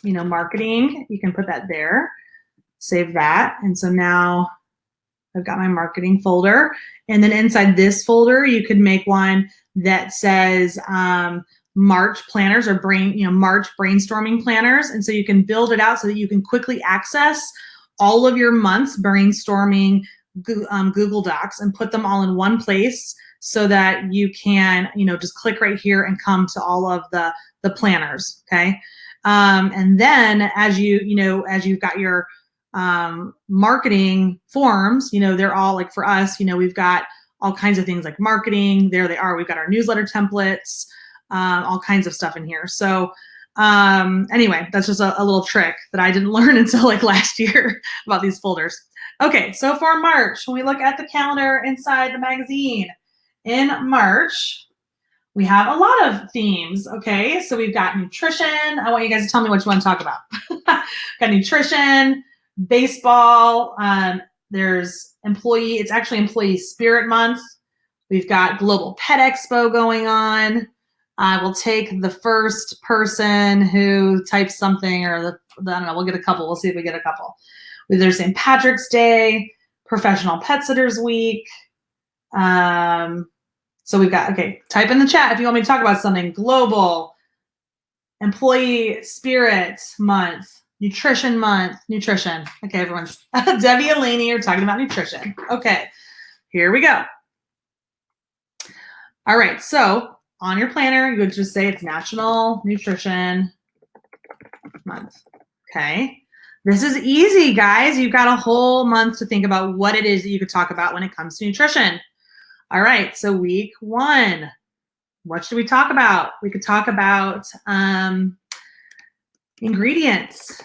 marketing. You can put that there, save that. And so now I've got my marketing folder, and then inside this folder, you could make one that says March planners or March brainstorming planners. And so you can build it out so that you can quickly access all of your month's brainstorming Google Docs and put them all in one place so that you can, just click right here and come to all of the planners, okay? And then as you've got your marketing forms, they're all like, for us, we've got all kinds of things like marketing. There they are. We've got our newsletter templates, all kinds of stuff in here. So anyway, that's just a little trick that I didn't learn until like last year about these folders. Okay, so for March, when we look at the calendar inside the magazine, in March, we have a lot of themes, okay? So we've got nutrition. I want you guys to tell me what you want to talk about. Got nutrition, baseball, there's it's actually Employee Spirit Month. We've got Global Pet Expo going on. I will take the first person who types something, or I don't know, we'll get a couple. We'll see if we get a couple. There's St. Patrick's Day, Professional Pet Sitters Week. So we've got, okay, type in the chat if you want me to talk about something. Global Employee Spirit Month, Nutrition Month, nutrition. Okay, everyone's, Debbie and Lainey are talking about nutrition. Okay, here we go. All right, so on your planner, you would just say it's National Nutrition Month, okay? This is easy, guys. You've got a whole month to think about what it is that you could talk about when it comes to nutrition. All right, so week 1, what should we talk about? We could talk about ingredients.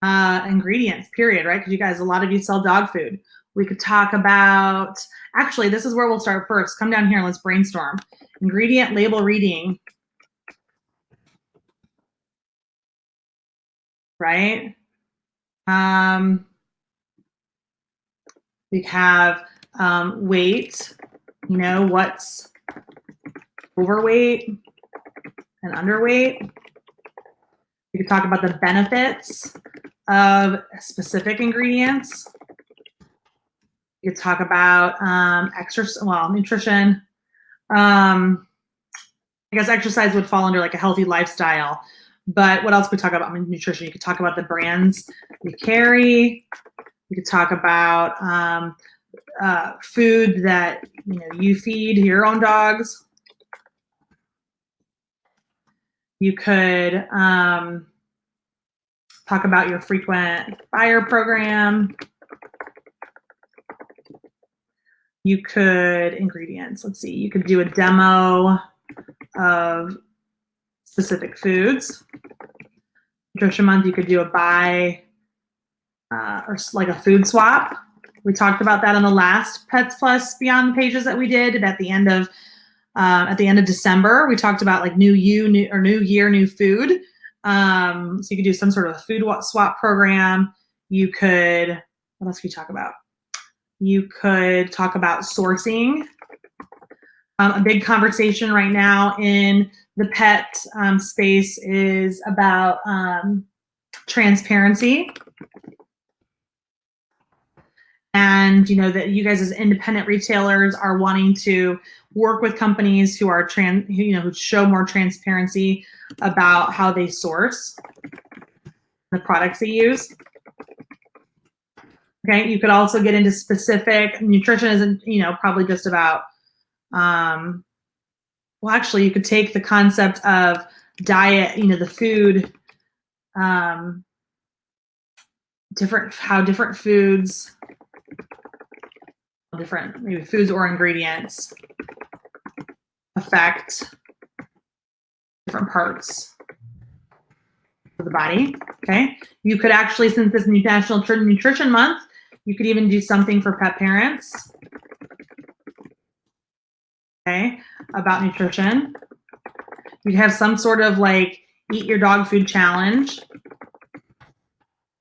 Ingredients, period, right? Because you guys, a lot of you sell dog food. We could talk about, actually, this is where we'll start first. Come down here and let's brainstorm. Ingredient label reading, right? We have weight, what's overweight and underweight. We could talk about the benefits of specific ingredients. You could talk about nutrition. I guess exercise would fall under like a healthy lifestyle. But what else could we talk about? Nutrition. You could talk about the brands you carry. You could talk about food that you feed your own dogs. You could talk about your frequent buyer program. You could, ingredients, let's see, you could do a demo of specific foods. Nutrition Month, you could do a buy or like a food swap. We talked about that on the last Pets Plus Beyond pages that we did at the end of December. We talked about like new year, new food. So you could do some sort of food swap program. You could, what else could you talk about? You could talk about sourcing. A big conversation right now in the pet space is about transparency. And that you guys as independent retailers are wanting to work with companies who are who show more transparency about how they source the products they use. Okay, you could also get into specific nutrition isn't probably just about well, actually you could take the concept of diet, the food, different foods, maybe foods or ingredients affect different parts of the body. Okay, you could actually, since this National Nutrition Month, you could even do something for pet parents, okay, about nutrition. You have some sort of like eat your dog food challenge.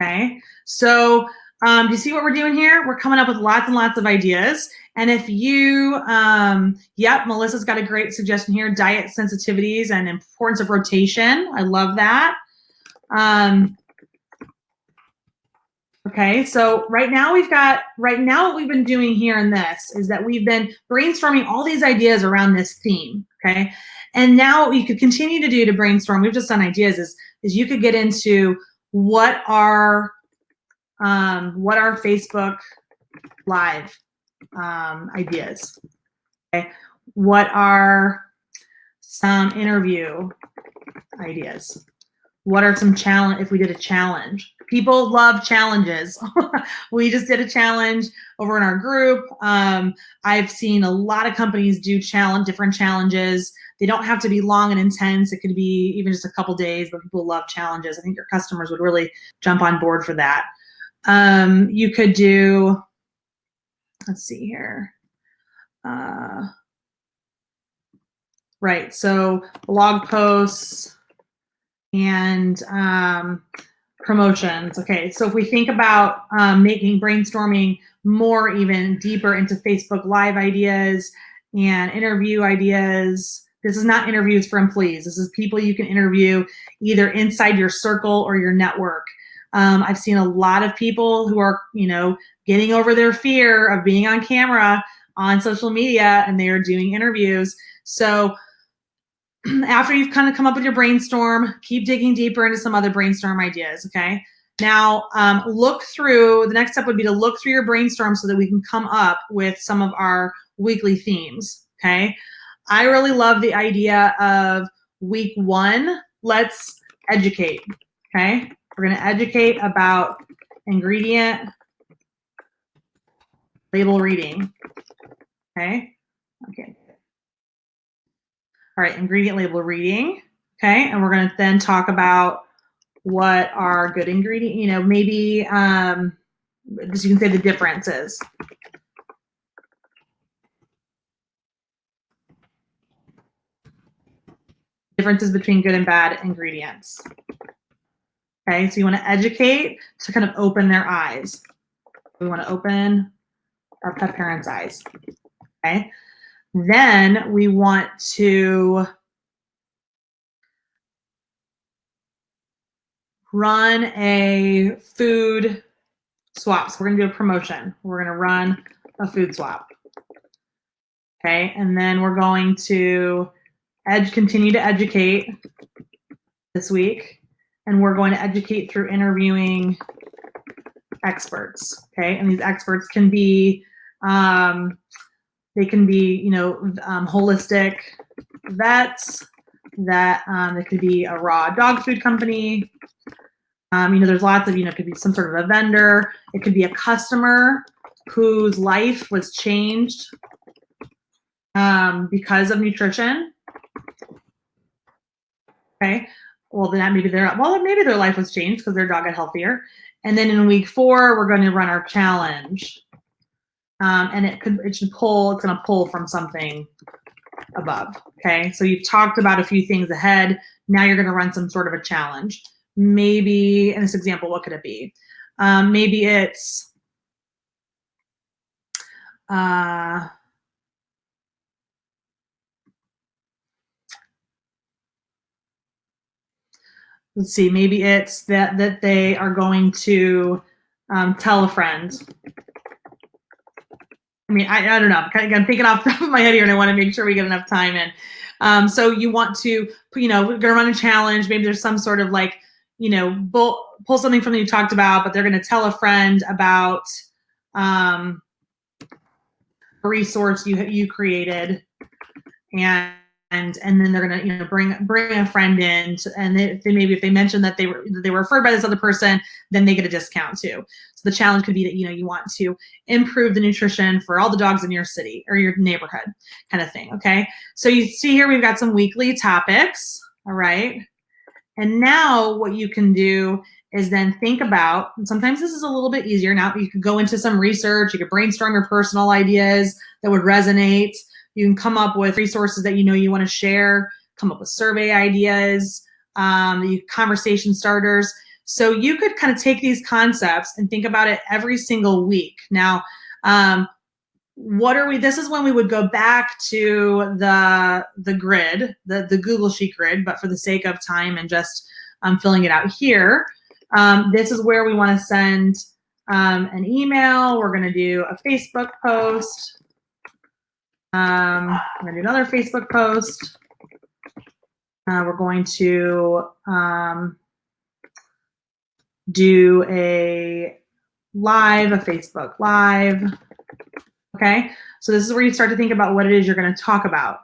Okay, so do you see what we're doing here? We're coming up with lots and lots of ideas. And if you, yep, Melissa's got a great suggestion here, diet sensitivities and importance of rotation. I love that. Okay, so right now what we've been doing here in this is that we've been brainstorming all these ideas around this theme, okay? And now what you could continue to do to brainstorm, we've just done ideas, is you could get into what are Facebook Live ideas, okay? What are some interview ideas? What are some challenge, if we did a challenge? People love challenges. We just did a challenge over in our group. I've seen a lot of companies do different challenges. They don't have to be long and intense. It could be even just a couple days, but people love challenges. I think your customers would really jump on board for that. You could do, let's see here. Right, so blog posts and promotions. Okay, so if we think about making brainstorming more even deeper into Facebook Live ideas and interview ideas, this is not interviews for employees. This is people you can interview either inside your circle or your network. I've seen a lot of people who are, getting over their fear of being on camera on social media, and they are doing interviews. So after you've kind of come up with your brainstorm, keep digging deeper into some other brainstorm ideas, okay? Now, the next step would be to look through your brainstorm so that we can come up with some of our weekly themes, okay? I really love the idea of week 1, let's educate, okay? We're gonna educate about ingredient label reading, okay? Okay. All right, ingredient label reading, okay? And we're gonna then talk about what are good ingredient, maybe just you can say the differences. Differences between good and bad ingredients. Okay, so you wanna educate to kind of open their eyes. We wanna open our pet parents' eyes, okay? Then we want to run a food swap. So we're gonna do a promotion. We're gonna run a food swap. Okay, and then we're going to continue to educate this week, and we're going to educate through interviewing experts. Okay, and these experts can be holistic vets. That it could be a raw dog food company. There's lots of, it could be some sort of a vendor. It could be a customer whose life was changed because of nutrition. Okay, well then maybe their life was changed because their dog got healthier. And then in week 4, we're going to run our challenge, and it's going to pull from something above. Okay, so you've talked about a few things ahead. Now you're going to run some sort of a challenge. Maybe in this example, what could it be? Maybe it's let's see, maybe it's that they are going to tell a friend. I mean, I don't know. I'm thinking off the top of my head here, and I want to make sure we get enough time in. So you want to, we're going to run a challenge. Maybe there's some sort of pull something from that you talked about, but they're going to tell a friend about a resource you created, and then they're going to bring a friend in, and if they mention that they were referred by this other person, then they get a discount too. So the challenge could be that you want to improve the nutrition for all the dogs in your city or your neighborhood, kind of thing. Okay, so you see here we've got some weekly topics. All right, and now what you can do is then think about, and sometimes this is a little bit easier now, you could go into some research, you could brainstorm your personal ideas that would resonate. You can come up with resources that you want to share, come up with survey ideas, conversation starters. So you could kind of take these concepts and think about it every single week. Now, this is when we would go back to the grid, the Google Sheet grid, but for the sake of time and just filling it out here, this is where we want to send an email. We're going to do a Facebook post. We're going to do another Facebook post. We're going to do a Facebook Live. Okay, so this is where you start to think about what it is you're going to talk about.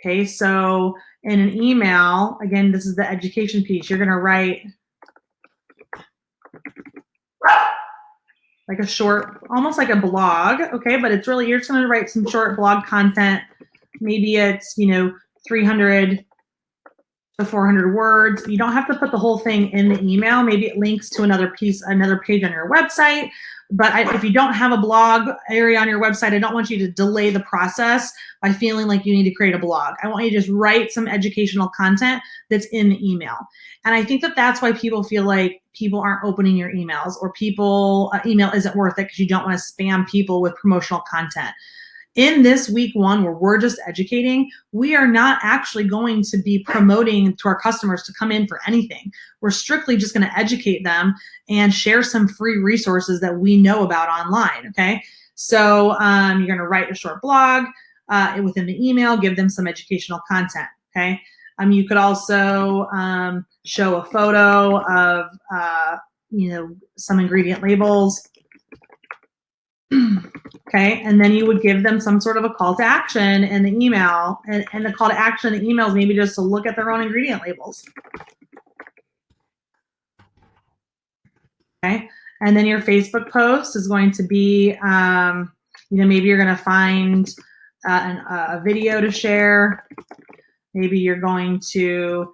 Okay, so in an email, again, this is the education piece. You're going to write like a short, almost like a blog, okay, but it's really, you're just going to write some short blog content. Maybe it's, 300 to 400 words. You don't have to put the whole thing in the email. Maybe it links to another page on your website. But if you don't have a blog area on your website, I don't want you to delay the process by feeling like you need to create a blog. I want you to just write some educational content that's in the email. And I think that that's why people feel like people aren't opening your emails, or email isn't worth it because you don't want to spam people with promotional content. In this week one, where we're just educating, we are not actually going to be promoting to our customers to come in for anything. We're strictly just going to educate them and share some free resources that we know about online, okay? So you're going to write a short blog within the email, give them some educational content, okay? You could also show a photo of, some ingredient labels. Okay, and then you would give them some sort of a call to action in the email, and the call to action in the email is maybe just to look at their own ingredient labels. Okay, and then your Facebook post is going to be, maybe you're going to find a video to share. Maybe you're going to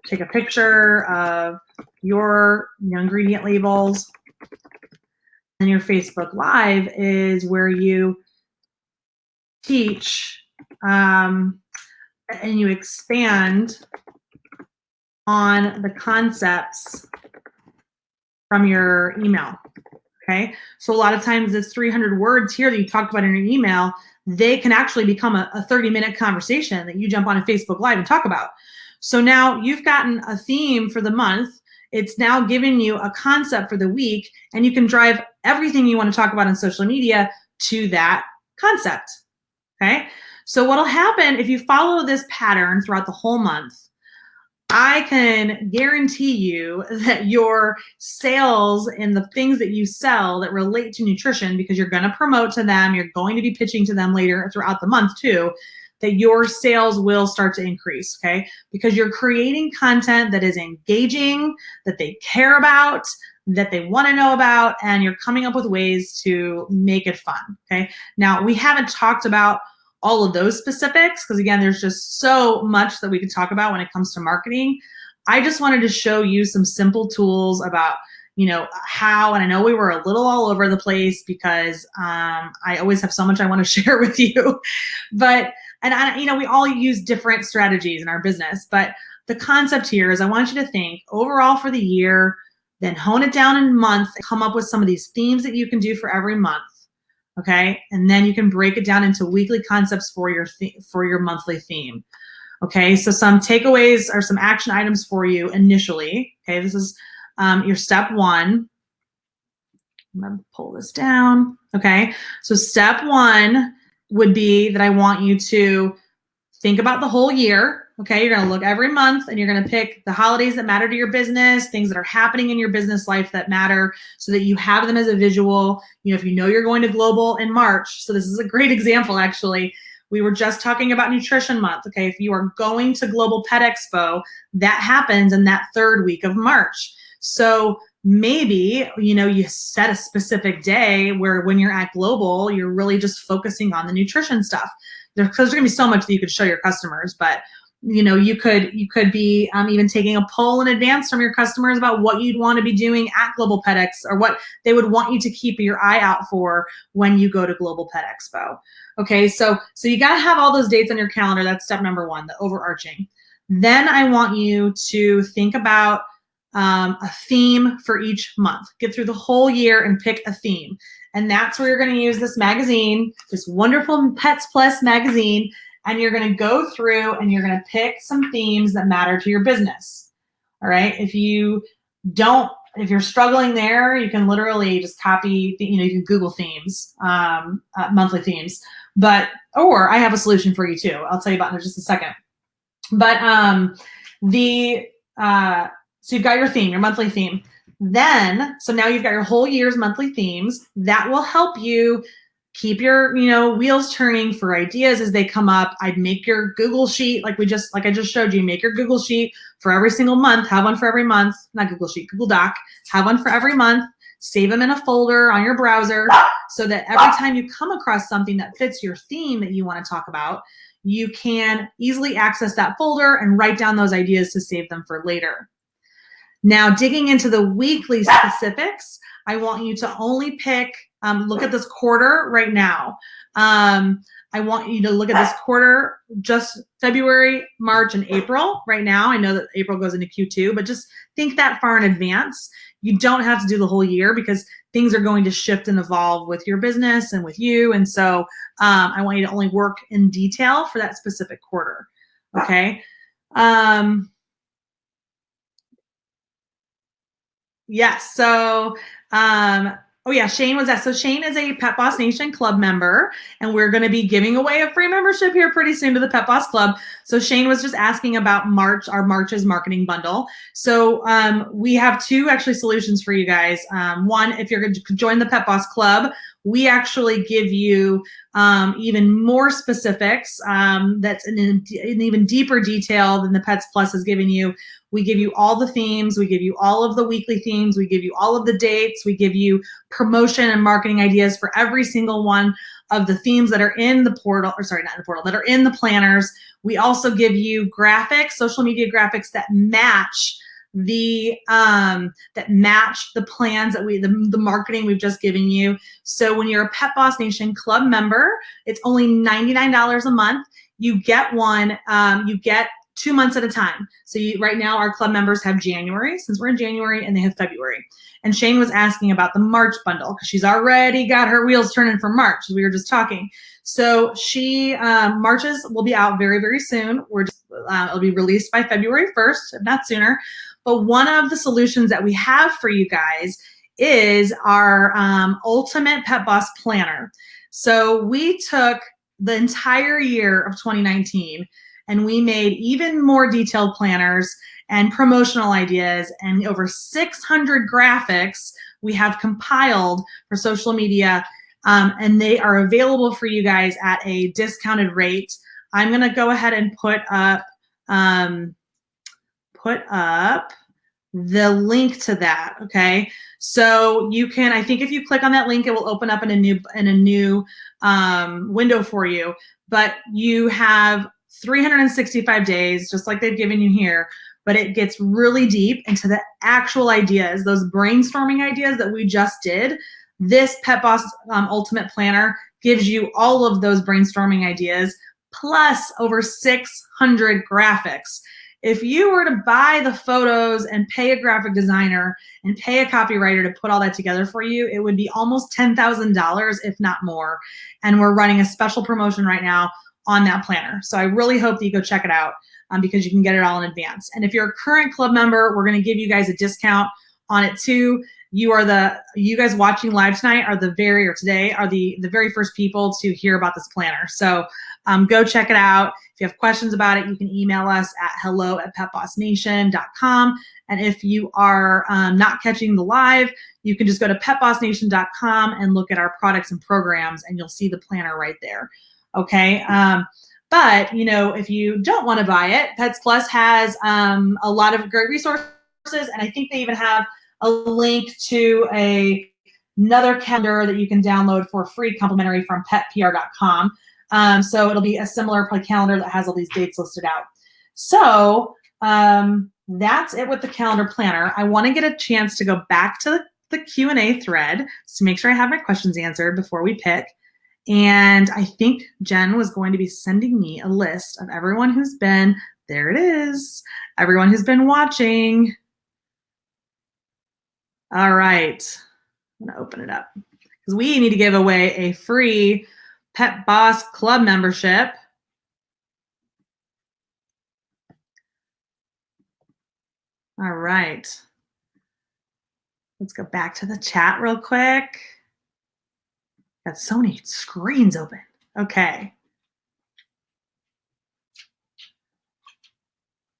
take a picture of your ingredient labels. And your Facebook Live is where you teach and you expand on the concepts from your email. Okay, so a lot of times this 300 words here that you talked about in your email, they can actually become a 30-minute conversation that you jump on a Facebook Live and talk about. So now you've gotten a theme for the month. It's now giving you a concept for the week, and you can drive everything you want to talk about on social media to that concept, okay? So what'll happen if you follow this pattern throughout the whole month, I can guarantee you that your sales and the things that you sell that relate to nutrition, because you're going to promote to them, you're going to be pitching to them later throughout the month too, that your sales will start to increase, okay? Because you're creating content that is engaging, that they care about, that they want to know about, and you're coming up with ways to make it fun, okay? Now, we haven't talked about all of those specifics because, again, there's just so much that we could talk about when it comes to marketing. I just wanted to show you some simple tools about how, and I know we were a little all over the place because I always have so much I want to share with you, but we all use different strategies in our business, but the concept here is I want you to think overall for the year, then hone it down in month, come up with some of these themes that you can do for every month, okay? And then you can break it down into weekly concepts for your monthly theme, okay? So some takeaways or some action items for you initially, okay? This is your step one. I'm gonna pull this down, okay? So step one would be that I want you to think about the whole year, okay? You're gonna look every month and you're gonna pick the holidays that matter to your business, things that are happening in your business life that matter so that you have them as a visual. If you're going to global in March, so this is a great example actually. We were just talking about Nutrition Month, okay? If you are going to Global Pet Expo, that happens in that third week of March. So maybe, you set a specific day where when you're at Global, you're really just focusing on the nutrition stuff. Because there's gonna be so much that you could show your customers, but you could be even taking a poll in advance from your customers about what you'd want to be doing at Global Pet Expo, or what they would want you to keep your eye out for when you go to Global Pet Expo. Okay, so you gotta have all those dates on your calendar. That's step number one, the overarching. Then I want you to think about a theme for each month. Get through the whole year and pick a theme. And that's where you're going to use this magazine, this wonderful Pets Plus magazine, and you're going to go through and you're going to pick some themes that matter to your business. All right. If you don't if you're struggling there, you can literally just copy, you can Google themes, monthly themes. Or I have a solution for you too. I'll tell you about it in just a second. But so you've got your theme, your monthly theme. Then, so now you've got your whole year's monthly themes. That will help you keep your, wheels turning for ideas as they come up. I'd make your Google sheet like I just showed you. Make your Google sheet for every single month. Have one for every month. Not Google Sheet, Google Doc. Have one for every month. Save them in a folder on your browser so that every time you come across something that fits your theme that you want to talk about, you can easily access that folder and write down those ideas to save them for later. Now, digging into the weekly specifics, I want you to only pick, look at this quarter right now. I want you to look at this quarter, just February, March, and April right now. I know that April goes into Q2, but just think that far in advance. You don't have to do the whole year because things are going to shift and evolve with your business and with you. And so I want you to only work in detail for that specific quarter. Okay. Yes. So, oh yeah, Shane was that. So Shane is a Pet Boss Nation Club member, and we're going to be giving away a free membership here pretty soon to the Pet Boss Club. So Shane was just asking about our March's marketing bundle. So we have two actually solutions for you guys. One, if you're going to join the Pet Boss Club, we actually give you even more specifics that's in even deeper detail than the Pets Plus has given you. We give you all the themes. We give you all of the weekly themes. We give you all of the dates. We give you promotion and marketing ideas for every single one of the themes that are in the portal, or sorry, not in the portal, that are in the planners. We also give you graphics, social media graphics that match the plans that the marketing we've just given you. So when you're a Pet Boss Nation Club member, it's only $99 a month. You get one, you get 2 months at a time. So right now our club members have January, since we're in January, and they have February. And Shane was asking about the March bundle because she's already got her wheels turning for March, as we were just talking. So March's will be out very, very soon. It'll be released by February 1st, if not sooner. But one of the solutions that we have for you guys is our Ultimate Pet Boss Planner. So we took the entire year of 2019 and we made even more detailed planners and promotional ideas and over 600 graphics we have compiled for social media, and they are available for you guys at a discounted rate. I'm going to go ahead and put up the link to that. Okay, so you can, I think if you click on that link, it will open up in a new window for you. But you have 365 days, just like they've given you here, but it gets really deep into the actual ideas, those brainstorming ideas that we just did. This Pet Boss Ultimate Planner gives you all of those brainstorming ideas, plus over 600 graphics. If you were to buy the photos and pay a graphic designer and pay a copywriter to put all that together for you, it would be almost $10,000, if not more. And we're running a special promotion right now on that planner. So I really hope that you go check it out because you can get it all in advance. And if you're a current club member, we're going to give you guys a discount on it too. You guys watching live tonight are the very first people to hear about this planner. So go check it out. If you have questions about it, you can email us at hello@petbossnation.com. And if you are not catching the live, you can just go to petbossnation.com and look at our products and programs, and you'll see the planner right there. Okay. But if you don't want to buy it, Pets Plus has a lot of great resources, and I think they even have a link to another calendar that you can download for free, complimentary, from petpr.com. So it'll be a similar calendar that has all these dates listed out. So that's it with the calendar planner. I want to get a chance to go back to the Q&A thread to make sure I have my questions answered before we pick. And I think Jen was going to be sending me a list of everyone who's been, there it is, everyone who's been watching. All right, I'm gonna open it up because we need to give away a free Pet Boss Club membership. All right. Let's go back to the chat real quick. Got so many screens open. Okay.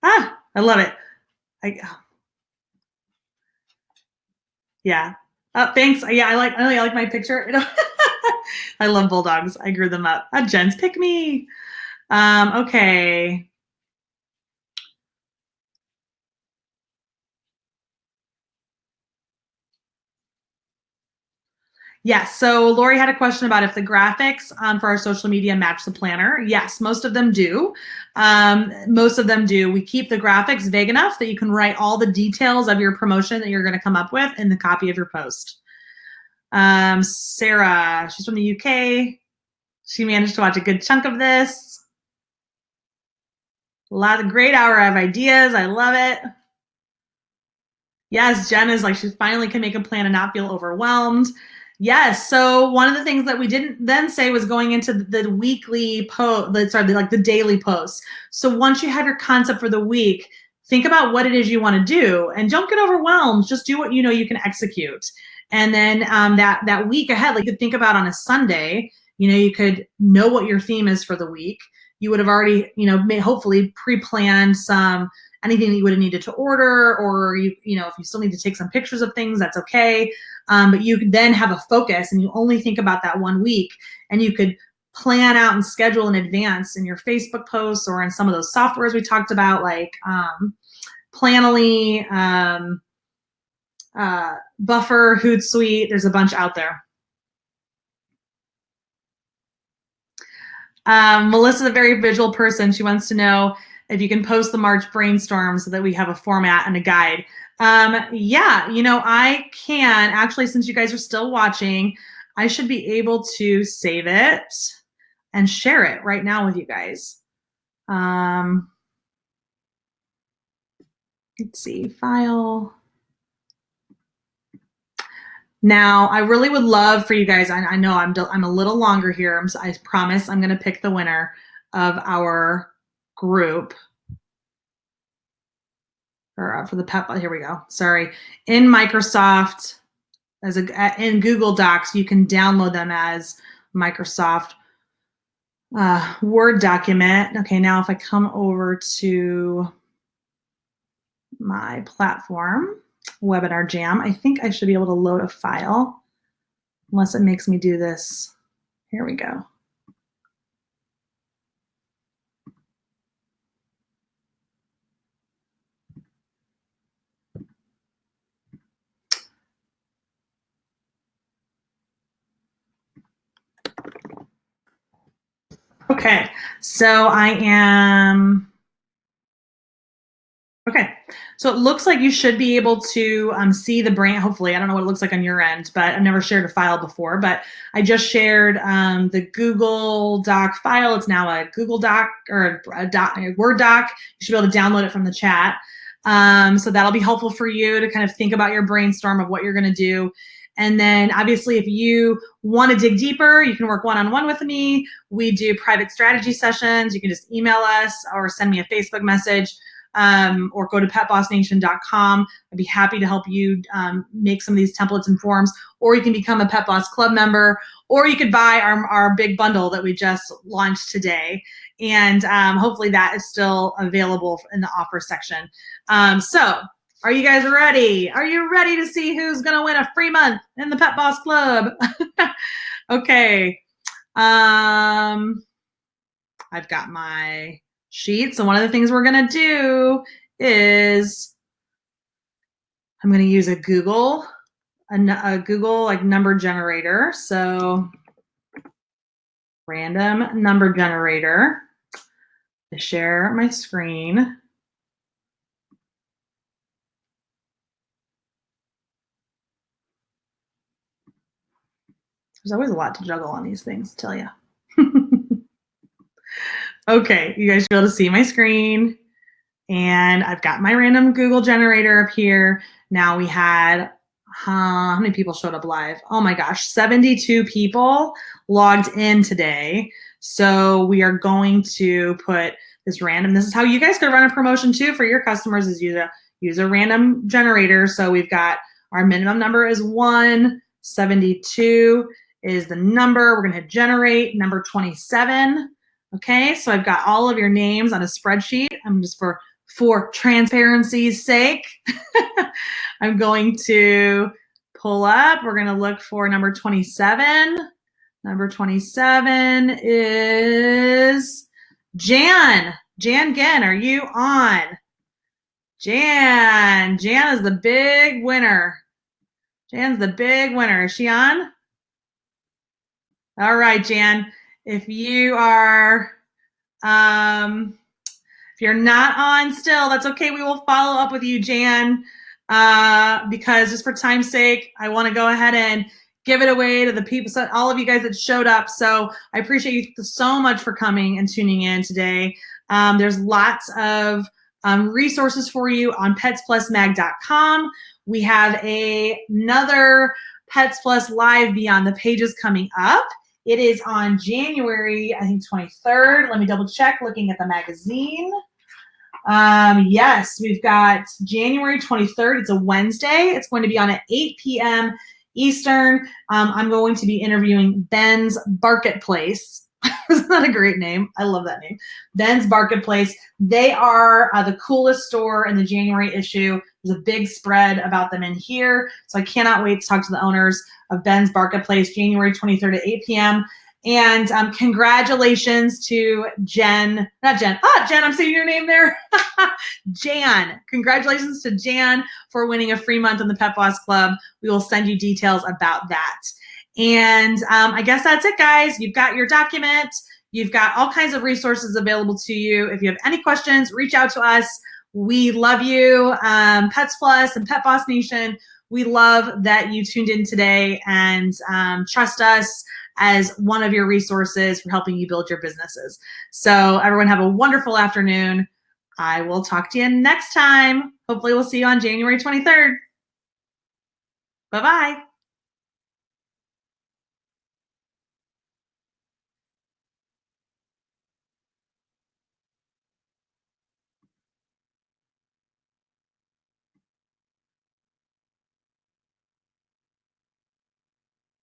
Ah, I love it. Yeah. Thanks. Yeah, I like my picture. I love bulldogs. I grew them up. Jen's pick me. Okay. Yes. So Lori had a question about if the graphics for our social media match the planner. Yes, most of them do. Most of them do. We keep the graphics vague enough that you can write all the details of your promotion that you're going to come up with in the copy of your post. Sarah, she's from the UK. She managed to watch a good chunk of this. A lot of great hour of ideas. I love it. Yes, Jen is like, she finally can make a plan and not feel overwhelmed. Yes. So one of the things that we didn't then say was going into the weekly post, the daily posts. So once you have your concept for the week, think about what it is you want to do and don't get overwhelmed. Just do what you know you can execute. And then that week ahead, like you could think about on a Sunday, you could know what your theme is for the week. You would have already, hopefully pre-planned anything that you would have needed to order, or if you still need to take some pictures of things, that's okay. But you could then have a focus and you only think about that one week, and you could plan out and schedule in advance in your Facebook posts or in some of those softwares we talked about, like Planoly, Buffer, Hootsuite. There's a bunch out there. Melissa's a very visual person. She wants to know if you can post the March brainstorm so that we have a format and a guide. Yeah, I can. Actually, since you guys are still watching, I should be able to save it and share it right now with you guys. Let's see, file. Now, I really would love for you guys, I know I'm a little longer here. I promise I'm going to pick the winner of our group. Or for the pet, here we go. Sorry. In Microsoft, in Google Docs, you can download them as Microsoft Word document. Okay, now if I come over to my platform, Webinar Jam, I think I should be able to load a file, unless it makes me do this. Here we go. Okay, so I am, okay. So it looks like you should be able to see the brand, hopefully. I don't know what it looks like on your end, but I've never shared a file before, but I just shared the Google Doc file. It's now a Google Doc or a Word doc. You should be able to download it from the chat. So that'll be helpful for you to kind of think about your brainstorm of what you're gonna do. And then obviously if you want to dig deeper, you can work one-on-one with me. We do private strategy sessions. You can just email us or send me a Facebook message. Or go to petbossnation.com. I'd be happy to help you make some of these templates and forms, or you can become a Pet Boss Club member, or you could buy our big bundle that we just launched today. And hopefully that is still available in the offer section. So are you guys ready? Are you ready to see who's going to win a free month in the Pet Boss Club? Okay. I've got my sheet. So one of the things we're going to do is I'm going to use a Google like number generator. So random number generator to share my screen. There's always a lot to juggle on these things, I tell you. Okay, you guys should be able to see my screen. And I've got my random Google generator up here. Now we had, how many people showed up live? Oh my gosh, 72 people logged in today. So we are going to put this random, this is how you guys could run a promotion too for your customers, is use a random generator. So we've got Our minimum number is 1. 72 is the number. We're going to hit generate. Number 27. Okay, so I've got all of your names on a spreadsheet. I'm just for transparency's sake, I'm going to pull up. We're going to look for number 27. Number 27 is Jan. Jan Ginn, are you on? Jan is the big winner. Jan's the big winner. Is she on? All right, Jan. If you are, if you're not on still, that's okay. We will follow up with you, Jan, because just for time's sake, I want to go ahead and give it away to the people, so all of you guys that showed up. So I appreciate you so much for coming and tuning in today. There's lots of resources for you on petsplusmag.com. We have another Pets Plus Live Beyond the Pages coming up. It is on January, I think, 23rd. Let me double check looking at the magazine. Yes, we've got January 23rd. It's a Wednesday. It's going to be on at 8 p.m. Eastern. I'm going to be interviewing Ben's Barketplace. Isn't that a great name? I love that name. Ben's Barketplace. They are the coolest store in the January issue. There's a big spread about them in here. So I cannot wait to talk to the owners of Ben's Barketplace, January 23rd at 8 p.m. And congratulations to Jen. Jen, I'm saying your name there. Jan. Congratulations to Jan for winning a free month in the Pet Boss Club. We will send you details about that. And I guess that's it, guys. You've got your document. You've got all kinds of resources available to you. If you have any questions, reach out to us. We love you, Pets Plus and Pet Boss Nation. We love that you tuned in today and trust us as one of your resources for helping you build your businesses. So everyone have a wonderful afternoon. I will talk to you next time. Hopefully we'll see you on January 23rd. Bye-bye.